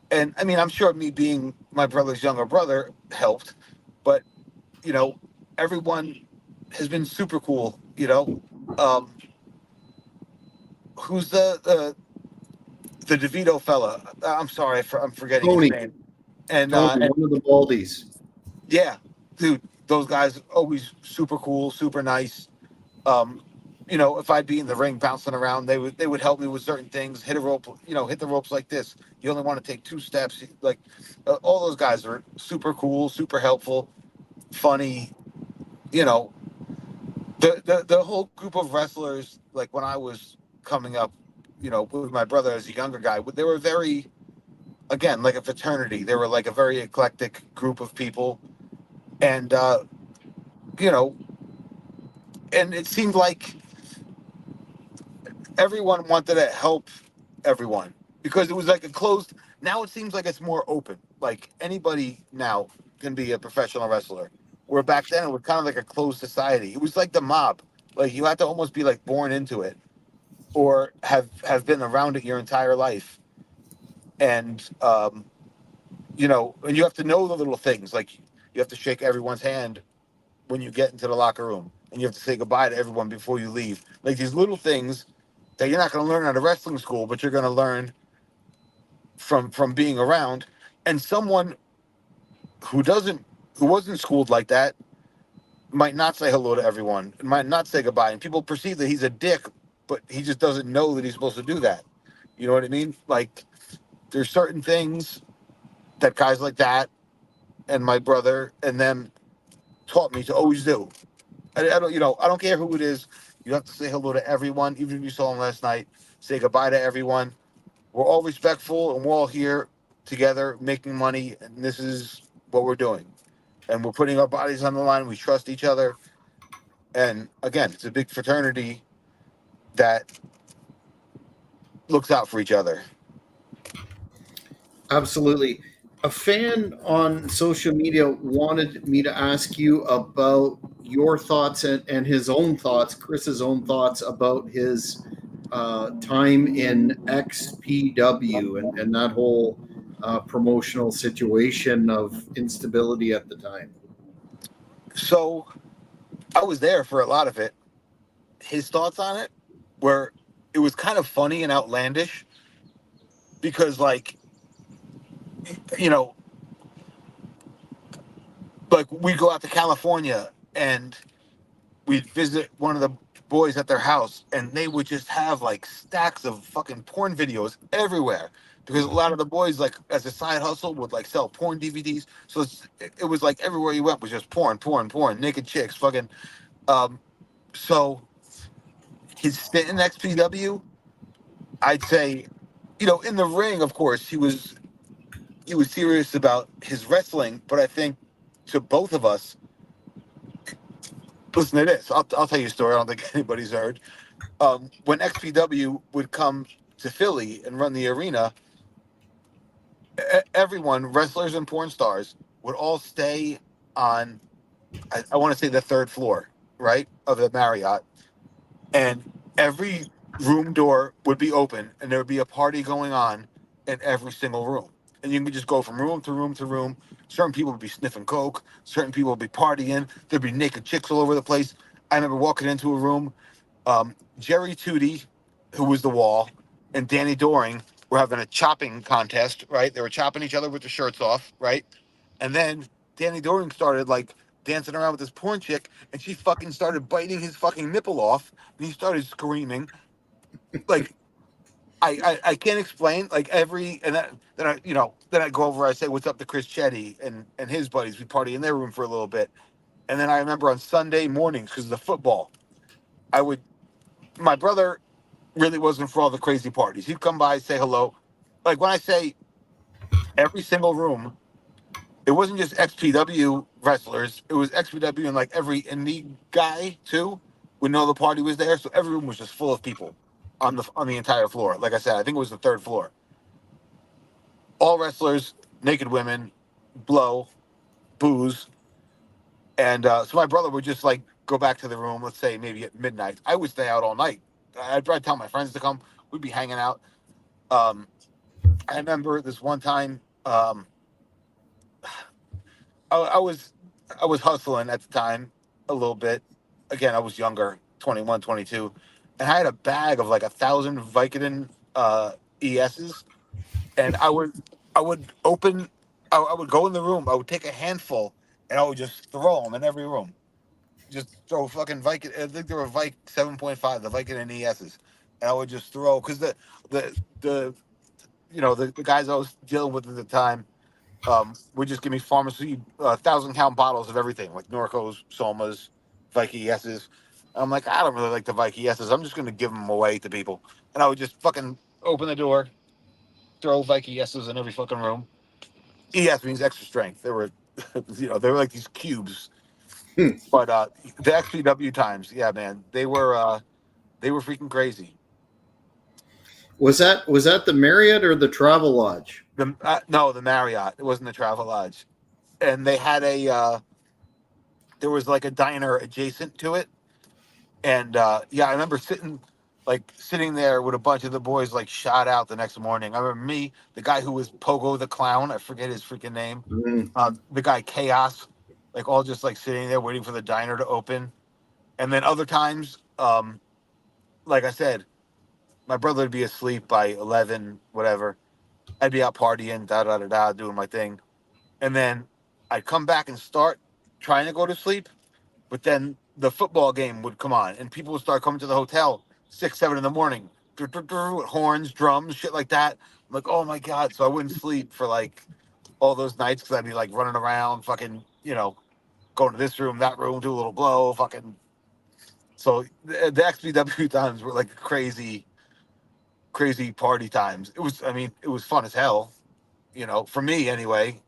S2: And I mean, I'm sure me being my brother's younger brother helped, but you know, everyone has been super cool. You know, um, who's the DeVito fella? I'm sorry, I'm forgetting his
S1: Tony,
S2: name. And
S1: Tony, one of the Baldies.
S2: yeah, dude, those guys always super cool, super nice. Um, you know, if I'd be in the ring bouncing around, they would help me with certain things. Hit a rope, you know, hit the ropes like this. You only want to take 2 steps. Like all those guys are super cool, super helpful, funny. You know, the whole group of wrestlers. Like when I was coming up, you know, with my brother as a younger guy, they were very, again, like a fraternity. They were like a very eclectic group of people, and you know, and it seemed like everyone wanted to help everyone, because it was like a closed. Now it seems like it's more open. Like anybody now can be a professional wrestler. Where back then it was kind of like a closed society. It was like the mob. Like you had to almost be like born into it, or have been around it your entire life. And you know, and you have to know the little things. Like you have to shake everyone's hand when you get into the locker room, and you have to say goodbye to everyone before you leave. Like these little things that you're not going to learn at a wrestling school, but you're going to learn from being around. And someone who wasn't schooled like that might not say hello to everyone, and might not say goodbye, and people perceive that he's a dick, but he just doesn't know that he's supposed to do that. You know what I mean? Like there's certain things that guys like that and my brother and them taught me to always do. I don't, you know, I don't care who it is. You have to say hello to everyone, even if you saw him last night. Say goodbye to everyone. We're all respectful, and we're all here together making money, and this is what we're doing. And we're putting our bodies on the line. We trust each other. And again, it's a big fraternity that looks out for each other.
S1: Absolutely. A fan on social media wanted me to ask you about your thoughts and his own thoughts, Chris's own thoughts about his time in XPW and that whole promotional situation of instability at the time.
S2: So I was there for a lot of it. His thoughts on it were, it was kind of funny and outlandish because, like, you know, like we'd go out to California and we'd visit one of the boys at their house, and they would just have like stacks of fucking porn videos everywhere because a lot of the boys, like as a side hustle, would like sell porn DVDs. So it was like everywhere you went was just porn, porn, porn, naked chicks, fucking. Um, so his stint in XPW, I'd say, in the ring, of course, he was serious about his wrestling, but I think to both of us, listen to this. I'll tell you a story. I don't think anybody's heard. When XPW would come to Philly and run the arena, everyone, wrestlers and porn stars, would all stay on, I want to say the third floor, right, of the Marriott. And every room door would be open and there would be a party going on in every single room. And you could just go from room to room to room. Certain people would be sniffing coke. Certain people would be partying. There'd be naked chicks all over the place. I remember walking into a room. Jerry Tootie, who was the wall, and Danny Doring were having a chopping contest, right? They were chopping each other with their shirts off, right? And then Danny Doring started like dancing around with this porn chick, and she fucking started biting his fucking nipple off, and he started screaming. Like, I can't explain. Like then I go over, I say what's up to Chris Chetty and his buddies. We party in their room for a little bit, and then I remember on Sunday mornings because of the football, I would my brother really wasn't for all the crazy parties. He'd come by, say hello. Like when I say every single room, it wasn't just XPW wrestlers. It was XPW and like every indie guy too would know the party was there. So every room was just full of people on the entire floor. Like I said, I think it was the third floor. All wrestlers, naked women, blow, booze, and so my brother would just like go back to the room. Let's say maybe at midnight. I would stay out all night. I'd tell my friends to come. We'd be hanging out. Um, I remember this one time. I was hustling at the time a little bit. Again, I was younger, 21, 22, and I had a bag of like 1,000 Vicodin ESs, and I would open. I would go in the room. I would take a handful, and I would just throw them in every room. Just throw fucking Vicodin. I think they were Vic 7.5, the Vicodin ESs, and I would just throw because the the guys I was dealing with at the time would just give me pharmacy 1,000 count bottles of everything, like Norcos, Somas, Viking Yeses. I'm like, I don't really like the Viking Yeses. I'm just gonna give them away to people, and I would just fucking open the door, throw Viking Yeses in every fucking room. ES means extra strength. They were, they were like these cubes.
S1: Hmm.
S2: But the XPW times, yeah, man, they were freaking crazy.
S1: Was that the Marriott or the Travel Lodge?
S2: No, the Marriott. It wasn't the Travel Lodge, and they had there was like a diner adjacent to it. And yeah, I remember sitting there with a bunch of the boys like shot out the next morning. I remember me, the guy who was Pogo the Clown, I forget his freaking name,
S1: Mm.
S2: the guy Chaos, like all just like sitting there waiting for the diner to open. And then other times, like I said, my brother would be asleep by 11, whatever. I'd be out partying, da da da da, doing my thing. And then I'd come back and start trying to go to sleep. But then the football game would come on, and people would start coming to the hotel 6, 7 in the morning, with horns, drums, shit like that. I'm like, oh my god! So I wouldn't sleep for like all those nights because I'd be like running around, fucking, going to this room, that room, do a little blow, fucking. So the XBW times were like crazy, crazy party times. I mean, it was fun as hell, for me anyway.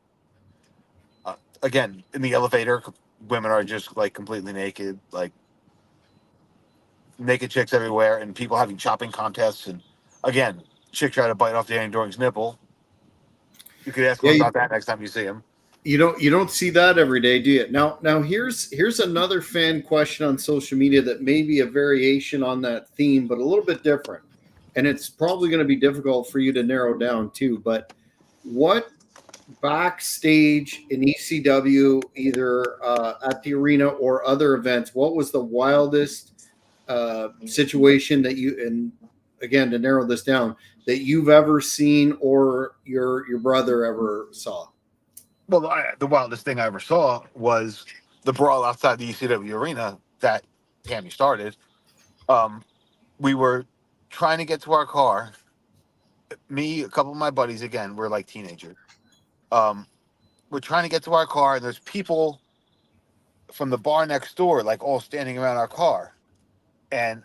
S2: Again, in the elevator, women are just like completely naked, like naked chicks everywhere, and people having chopping contests. And again, chick try to bite off Danny Doring's nipple. You could ask him
S1: Yeah,
S2: about that next time you see him.
S1: You don't see that every day, do you? Now here's another fan question on social media that may be a variation on that theme, but a little bit different. And it's probably going to be difficult for you to narrow down too. But what backstage in ECW, either at the arena or other events, what was the wildest situation that you, and again to narrow this down, that you've ever seen or your brother ever saw?
S2: Well, the wildest thing I ever saw was the brawl outside the ECW arena that Tammy started. Um, we were trying to get to our car. Me, a couple of my buddies, again, we're like teenagers. Um, we're trying to get to our car, and there's people from the bar next door, like all standing around our car. And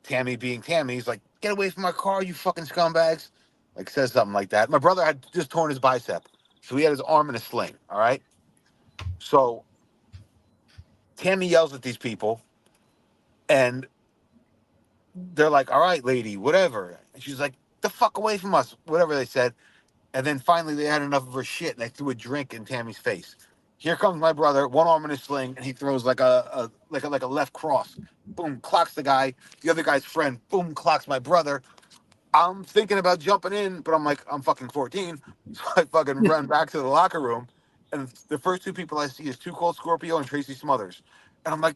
S2: Tammy, being Tammy, he's like, "Get away from my car, you fucking scumbags!" Like says something like that. My brother had just torn his bicep, so he had his arm in a sling. All right, so Tammy yells at these people, and they're like, "All right, lady, whatever." And she's like, "The fuck away from us," whatever they said. And then finally, they had enough of her shit, and they threw a drink in Tammy's face. Here comes my brother, one arm in a sling, and he throws like a left cross. Boom, clocks the guy. The other guy's friend, boom, clocks my brother. I'm thinking about jumping in, but I'm like, I'm fucking 14. So I fucking run back to the locker room. And the first two people I see is Too Cold Scorpio and Tracy Smothers. And I'm like,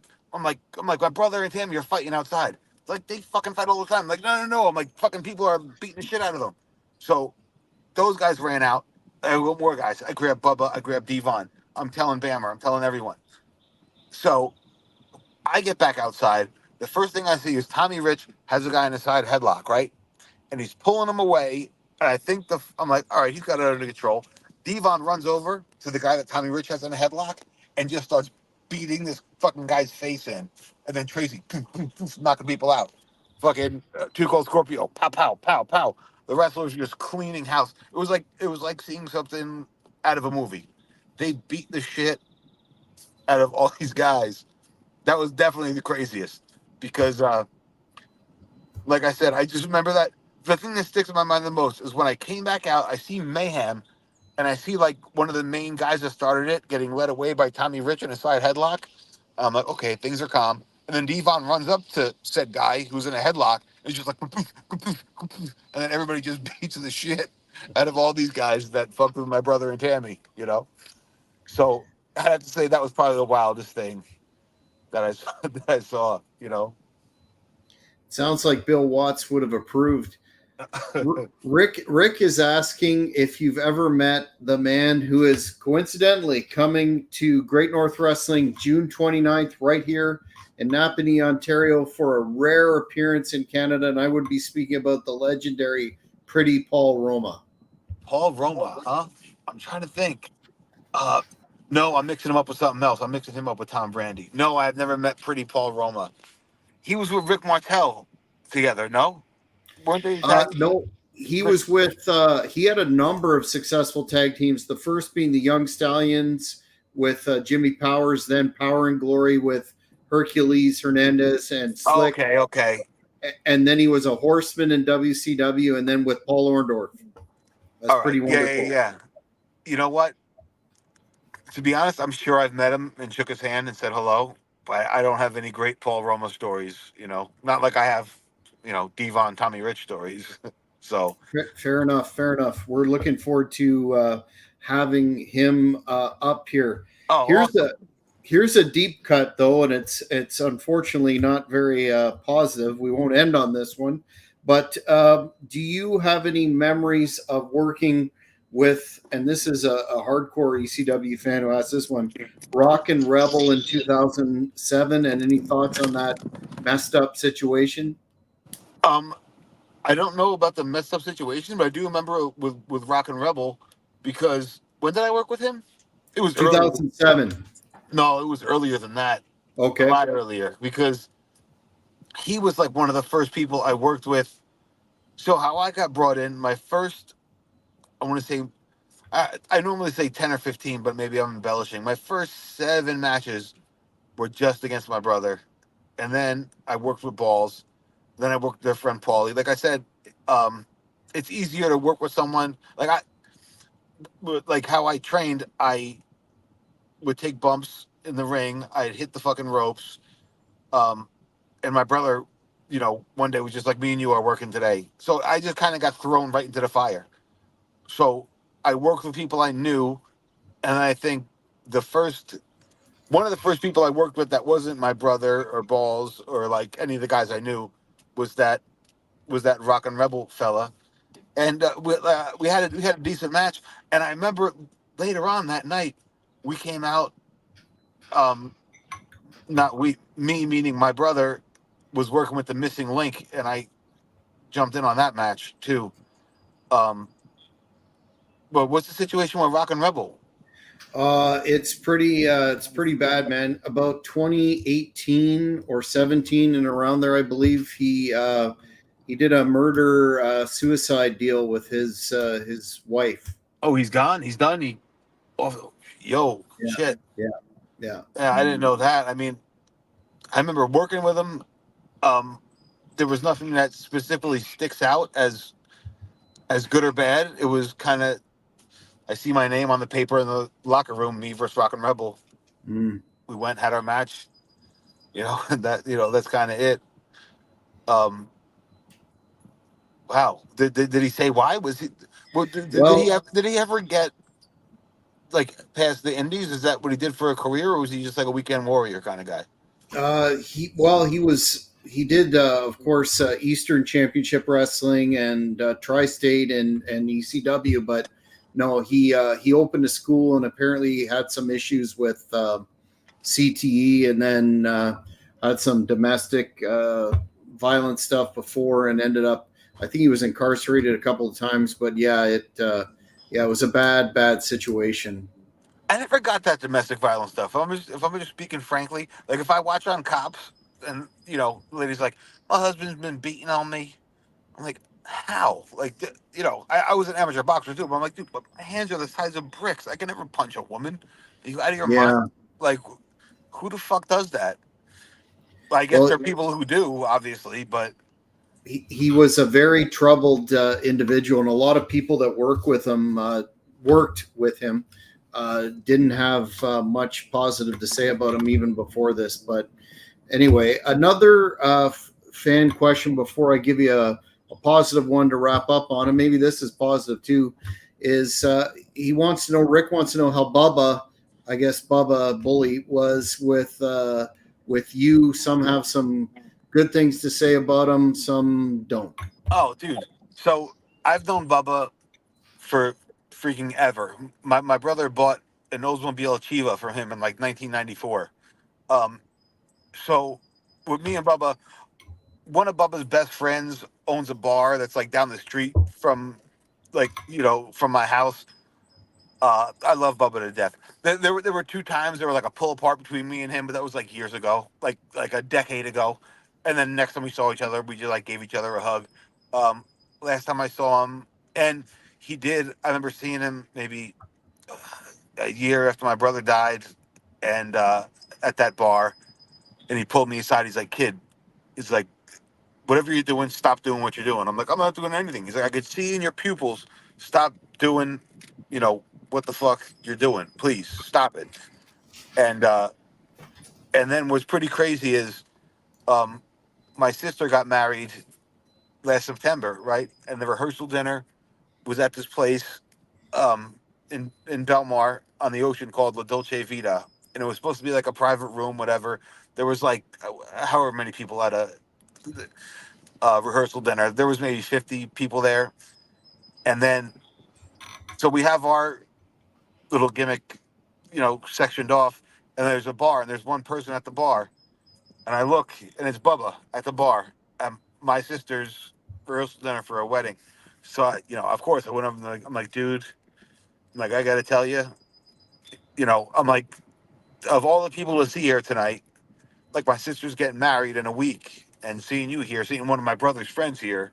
S2: my brother and Tammy are fighting outside. It's like they fucking fight all the time. I'm like, no, no, no. I'm like, fucking people are beating the shit out of them. So those guys ran out. I got more guys. I grabbed Bubba. I grabbed Devon. I'm telling Bammer. I'm telling everyone. So I get back outside. The first thing I see is Tommy Rich has a guy in the side headlock, right? And he's pulling him away. And I think I'm like, all right, he's got it under control. Devon runs over to the guy that Tommy Rich has in a headlock and just starts beating this fucking guy's face in. And then Tracy, poof, poof, poof, knocking people out. Fucking Too Cold Scorpio, pow, pow, pow, pow. The wrestlers just cleaning house. It was like seeing something out of a movie. They beat the shit out of all these guys. That was definitely the craziest because like I said, I just remember that the thing that sticks in my mind the most is when I came back out, I see Mayhem, and I see like one of the main guys that started it getting led away by Tommy Rich in a side headlock. I'm like, okay, things are calm. And then Devon runs up to said guy who's in a headlock and he's just like, "Kapoof, kapoof, kapoof," and then everybody just beats the shit out of all these guys that fucked with my brother and Tammy. So I have to say that was probably the wildest thing that I saw, that I saw.
S1: Sounds like Bill Watts would have approved. Rick is asking if you've ever met the man who is coincidentally coming to Great North Wrestling June 29th right here in Napanee, Ontario for a rare appearance in Canada. And I would be speaking about the legendary Pretty Paul Roma.
S2: Paul Roma, huh? I'm trying to think. Uh, no, I'm mixing him up with something else. I'm mixing him up with Tom Brandy. No, I've never met Pretty Paul Roma. He was with Rick Martel together. No, weren't they tag team?
S1: No, he was with, he had a number of successful tag teams. The first being the Young Stallions with Jimmy Powers, then Power and Glory with Hercules Hernandez and
S2: Oh,
S1: Slick.
S2: okay, okay.
S1: And then he was a horseman in WCW and then with Paul Orndorff. That's
S2: All right.
S1: pretty
S2: Yeah,
S1: wonderful.
S2: yeah, yeah. You know what? To be honest, I'm sure I've met him and shook his hand and said hello, but I don't have any great Paul Roma stories. Not like I have, Devon, Tommy Rich stories. So,
S1: Fair enough. Fair enough. We're looking forward to having him up here.
S2: oh,
S1: Here's
S2: awesome.
S1: a here's a deep cut though, and it's unfortunately not very positive. We won't end on this one, but do you have any memories of working with? And this is a hardcore ECW fan who asked this one. Rockin' Rebel in 2007, and any thoughts on that messed up situation?
S2: Um, I don't know about the messed up situation, but I do remember with Rock and Rebel because when did I work with him? It was earlier.
S1: 2007.
S2: No, it was earlier than that. A
S1: Okay.
S2: lot earlier because he was like one of the first people I worked with. So how I got brought in, my first, I want to say, I normally say 10 or 15, but maybe I'm embellishing. My first 7 matches were just against my brother. And then I worked with Balls. Then I worked with their friend Paulie. Like I said, um, it's easier to work with someone like how I trained. I would take bumps in the ring. I'd hit the fucking ropes. Um, and my brother, one day was just like, me and you are working today. So I just kind of got thrown right into the fire. So I worked with people I knew, and I think the first one of the first people I worked with that wasn't my brother or Balls or like any of the guys I knew was that Rockin' Rebel fella, and we had a decent match. And I remember later on that night we came out. Um, Not we, me meaning my brother was working with the missing link, and I jumped in on that match too. Um, but what's the situation with Rockin' Rebel?
S1: It's pretty bad, man. About 2018 or 17 and around there, I believe he did a murder suicide deal with his wife.
S2: Oh, he's gone. He's done. Oh, yo,
S1: Yeah,
S2: shit.
S1: yeah, yeah.
S2: Yeah, I didn't know that. I mean, I remember working with him. Um, there was nothing that specifically sticks out as good or bad. It was kind of I see my name on the paper in the locker room, me versus Rockin' Rebel.
S1: Mm.
S2: We went, had our match. And that's kind of it. Um, wow. Did he say why? Was he? Well,
S1: Well,
S2: did he ever get like past the Indies? Is that what he did for a career, or was he just like a weekend warrior kind of guy?
S1: he did of course Eastern Championship Wrestling and Tri-State and ECW, but no, he opened a school and apparently he had some issues with CTE, and then had some domestic violent stuff before, and ended up. I think he was incarcerated a couple of times, but yeah, it was a bad situation.
S2: I never got that domestic violence stuff. If I'm just speaking frankly, like if I watch on Cops and ladies like my husband's been beating on me, I'm like, how? Like, I was an amateur boxer too, but I'm like, dude, but my hands are the size of bricks. I can never punch a woman. Are you out of your mind?
S1: Yeah.
S2: Like, who the fuck does that? Well, I guess
S1: Well,
S2: there are people who do, obviously, but
S1: he was a very troubled individual, and a lot of people that worked with him didn't have much positive to say about him even before this. But anyway, another fan question before I give you a positive one to wrap up on, and maybe this is positive too, is Rick wants to know how Bubba, I guess Bubba Bully, was with you. Some have some good things to say about him, some don't.
S2: oh, dude. So I've known Bubba for freaking ever. My brother bought an Oldsmobile Chiva for him in like 1994. Um, so with me and Bubba, one of Bubba's best friends owns a bar that's like down the street from from my house. I love Bubba to death. There were two times there were like a pull apart between me and him, but that was like years ago, like a decade ago. And then next time we saw each other, we just like gave each other a hug. Um, Last time I saw him, and he did. I remember seeing him maybe a year after my brother died, and at that bar, and he pulled me aside. He's like, "Kid," he's like, "whatever you're doing, stop doing what you're doing." I'm like, "I'm not doing anything." He's like, "I could see in your pupils. Stop doing, what the fuck you're doing. Please stop it." And then what's pretty crazy is um, my sister got married last September, right? And the rehearsal dinner was at this place in Belmar on the ocean called La Dolce Vita, and it was supposed to be like a private room, whatever. There was like however many people at a rehearsal dinner. There was maybe 50 people there, and then so we have our little gimmick, sectioned off, and there's a bar, and there's one person at the bar, and I look, and it's Bubba at the bar at my sister's rehearsal dinner for a wedding. So of course, I went up and I'm like, dude, I'm like, I got to tell you, I'm like, of all the people to see here tonight, like my sister's getting married in a week, and seeing you here, seeing one of my brother's friends here,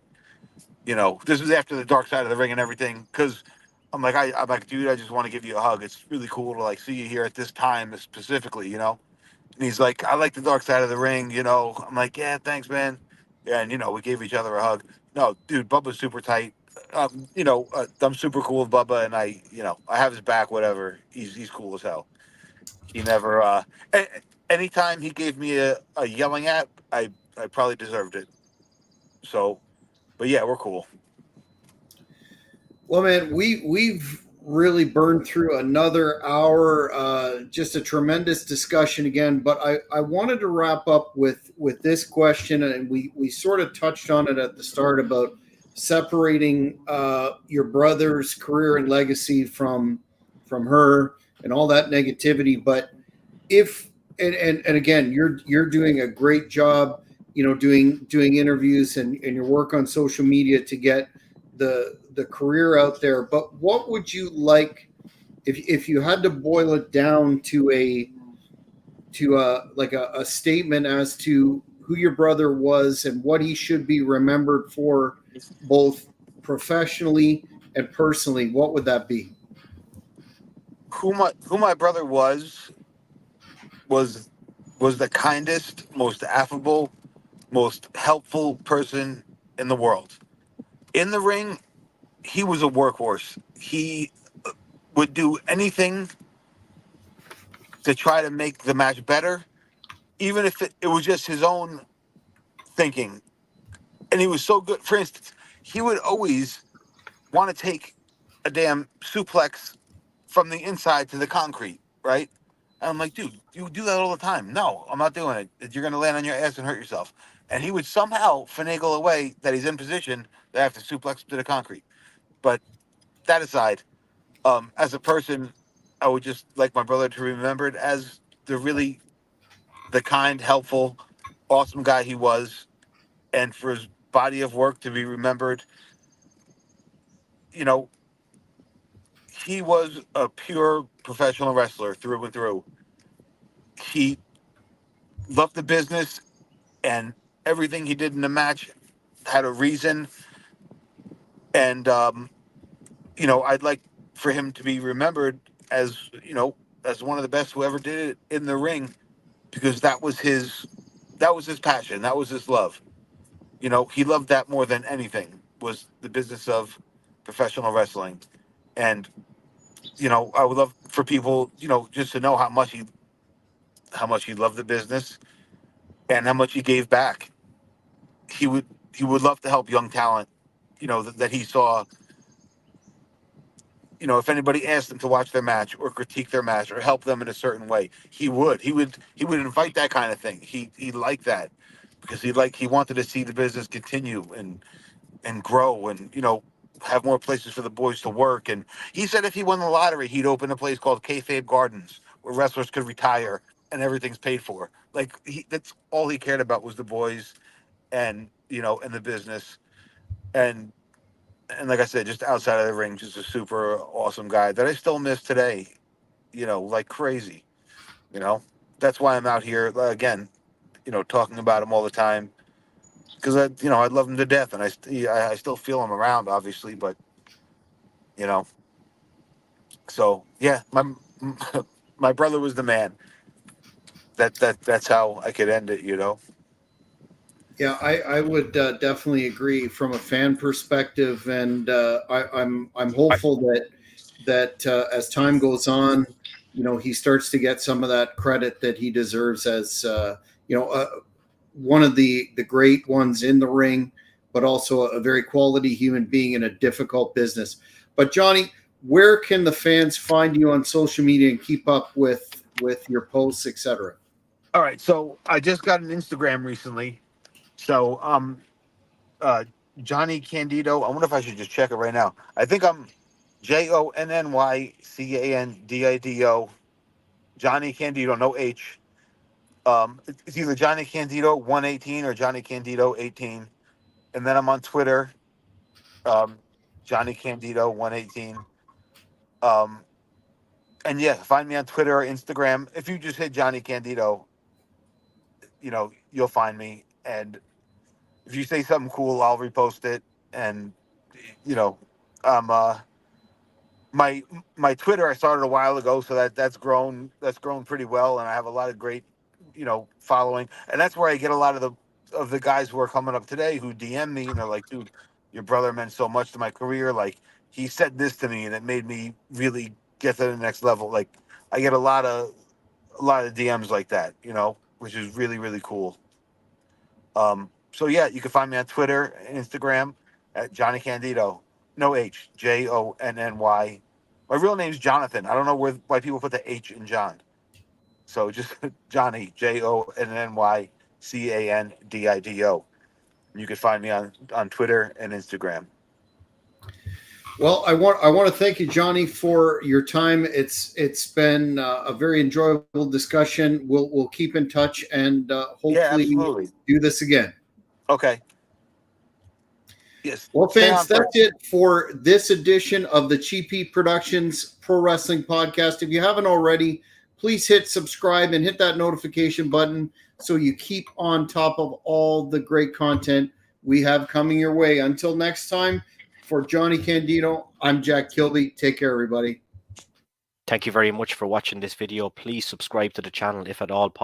S2: this was after the dark side of the ring and everything. Because I'm like, dude, I just want to give you a hug. It's really cool to like see you here at this time specifically. And he's like, I like the dark side of the ring. I'm like, yeah, thanks, man. Yeah, and we gave each other a hug. No, dude, Bubba's super tight. I'm super cool with Bubba, and I have his back. Whatever, he's cool as hell. He never. Anytime he gave me a yelling at, I probably deserved it. So, but yeah, we're cool.
S1: Well, man, we've really burned through another hour. Just a tremendous discussion again. But I wanted to wrap up with this question, and we sort of touched on it at the start about separating your brother's career and legacy from her and all that negativity. But if and again, you're doing a great job, doing interviews and your work on social media to get the career out there. But what would you like if you had to boil it down to like a statement as to who your brother was and what he should be remembered for, both professionally and personally? What would that be?
S2: Who my brother was was the kindest, most affable, most helpful person in the world. In the ring, he was a workhorse. He would do anything to try to make the match better, even if it was just his own thinking. And he was so good. For instance, he would always want to take a damn suplex from the inside to the concrete, right? And I'm like, dude, you do that all the time. No, I'm not doing it. You're going to land on your ass and hurt yourself. And he would somehow finagle a way that he's in position to have to suplex to the concrete. But that aside, as a person, I would just like my brother to be remembered as the kind, helpful, awesome guy he was, and for his body of work to be remembered. You know, he was a pure professional wrestler through and through. He loved the business, and everything he did in the match had a reason. And I'd like for him to be remembered as as one of the best who ever did it in the ring, because that was his passion, that was his love. He loved that more than anything, was the business of professional wrestling. And I would love for people, just to know how much he loved the business and how much he gave back. He would love to help young talent, that he saw. If anybody asked him to watch their match or critique their match or help them in a certain way, he would invite that kind of thing. He liked that because he wanted to see the business continue and grow, and have more places for the boys to work. And he said if he won the lottery, he'd open a place called Kayfabe Gardens where wrestlers could retire and everything's paid for. Like, that's all he cared about, was the boys and the business. And and like I said, just outside of the ring, just a super awesome guy that I still miss today, like crazy. You know, that's why I'm out here again, talking about him all the time, because I love him to death, and I still feel him around, obviously, but you know, so yeah, my brother was the man. That's how I could end it.
S1: Yeah, I would definitely agree from a fan perspective, and I'm hopeful that as time goes on, he starts to get some of that credit that he deserves as one of the great ones in the ring, but also a very quality human being in a difficult business. But Johnny, where can the fans find you on social media and keep up with your posts, etc.?
S2: All right, so I just got an Instagram recently. So uh Johnny Candido. I wonder if I should just check it right now. I think I'm JonnyCandido. Johnny Candido, no H. It's either Johnny Candido 118 or Johnny Candido 18. And then I'm on Twitter, um, Johnny Candido 118. Um, and yeah, find me on Twitter or Instagram. If you just hit Johnny Candido, you'll find me. And if you say something cool, I'll repost it. And you know, um, uh, my my Twitter I started a while ago, so that's grown pretty well, and I have a lot of great following, and that's where I get a lot of the guys who are coming up today who DM me, and they're like, dude, your brother meant so much to my career. Like, he said this to me, and it made me really get to the next level. Like, I get a lot of a lot of DMs like that, you know, which is really, really cool. So yeah, you can find me on Twitter and Instagram at Johnny Candido. No H, Jonny. My real name's Jonathan. I don't know why people put the H in John. So just Johnny, JONNYCANDIDO. You can find me on Twitter and Instagram.
S1: Well, I want to thank you, Johnny, for your time. It's been a very enjoyable discussion. We'll keep in touch and hopefully do this again.
S2: Okay. Yes.
S1: Well, fans, that's it for this edition of the Cheapy Productions Pro Wrestling Podcast. If you haven't already, please hit subscribe and hit that notification button so you keep on top of all the great content we have coming your way. Until next time, for Johnny Candido, I'm Jack Kilby. Take care, everybody.
S3: Thank you very much for watching this video. Please subscribe to the channel if at all possible.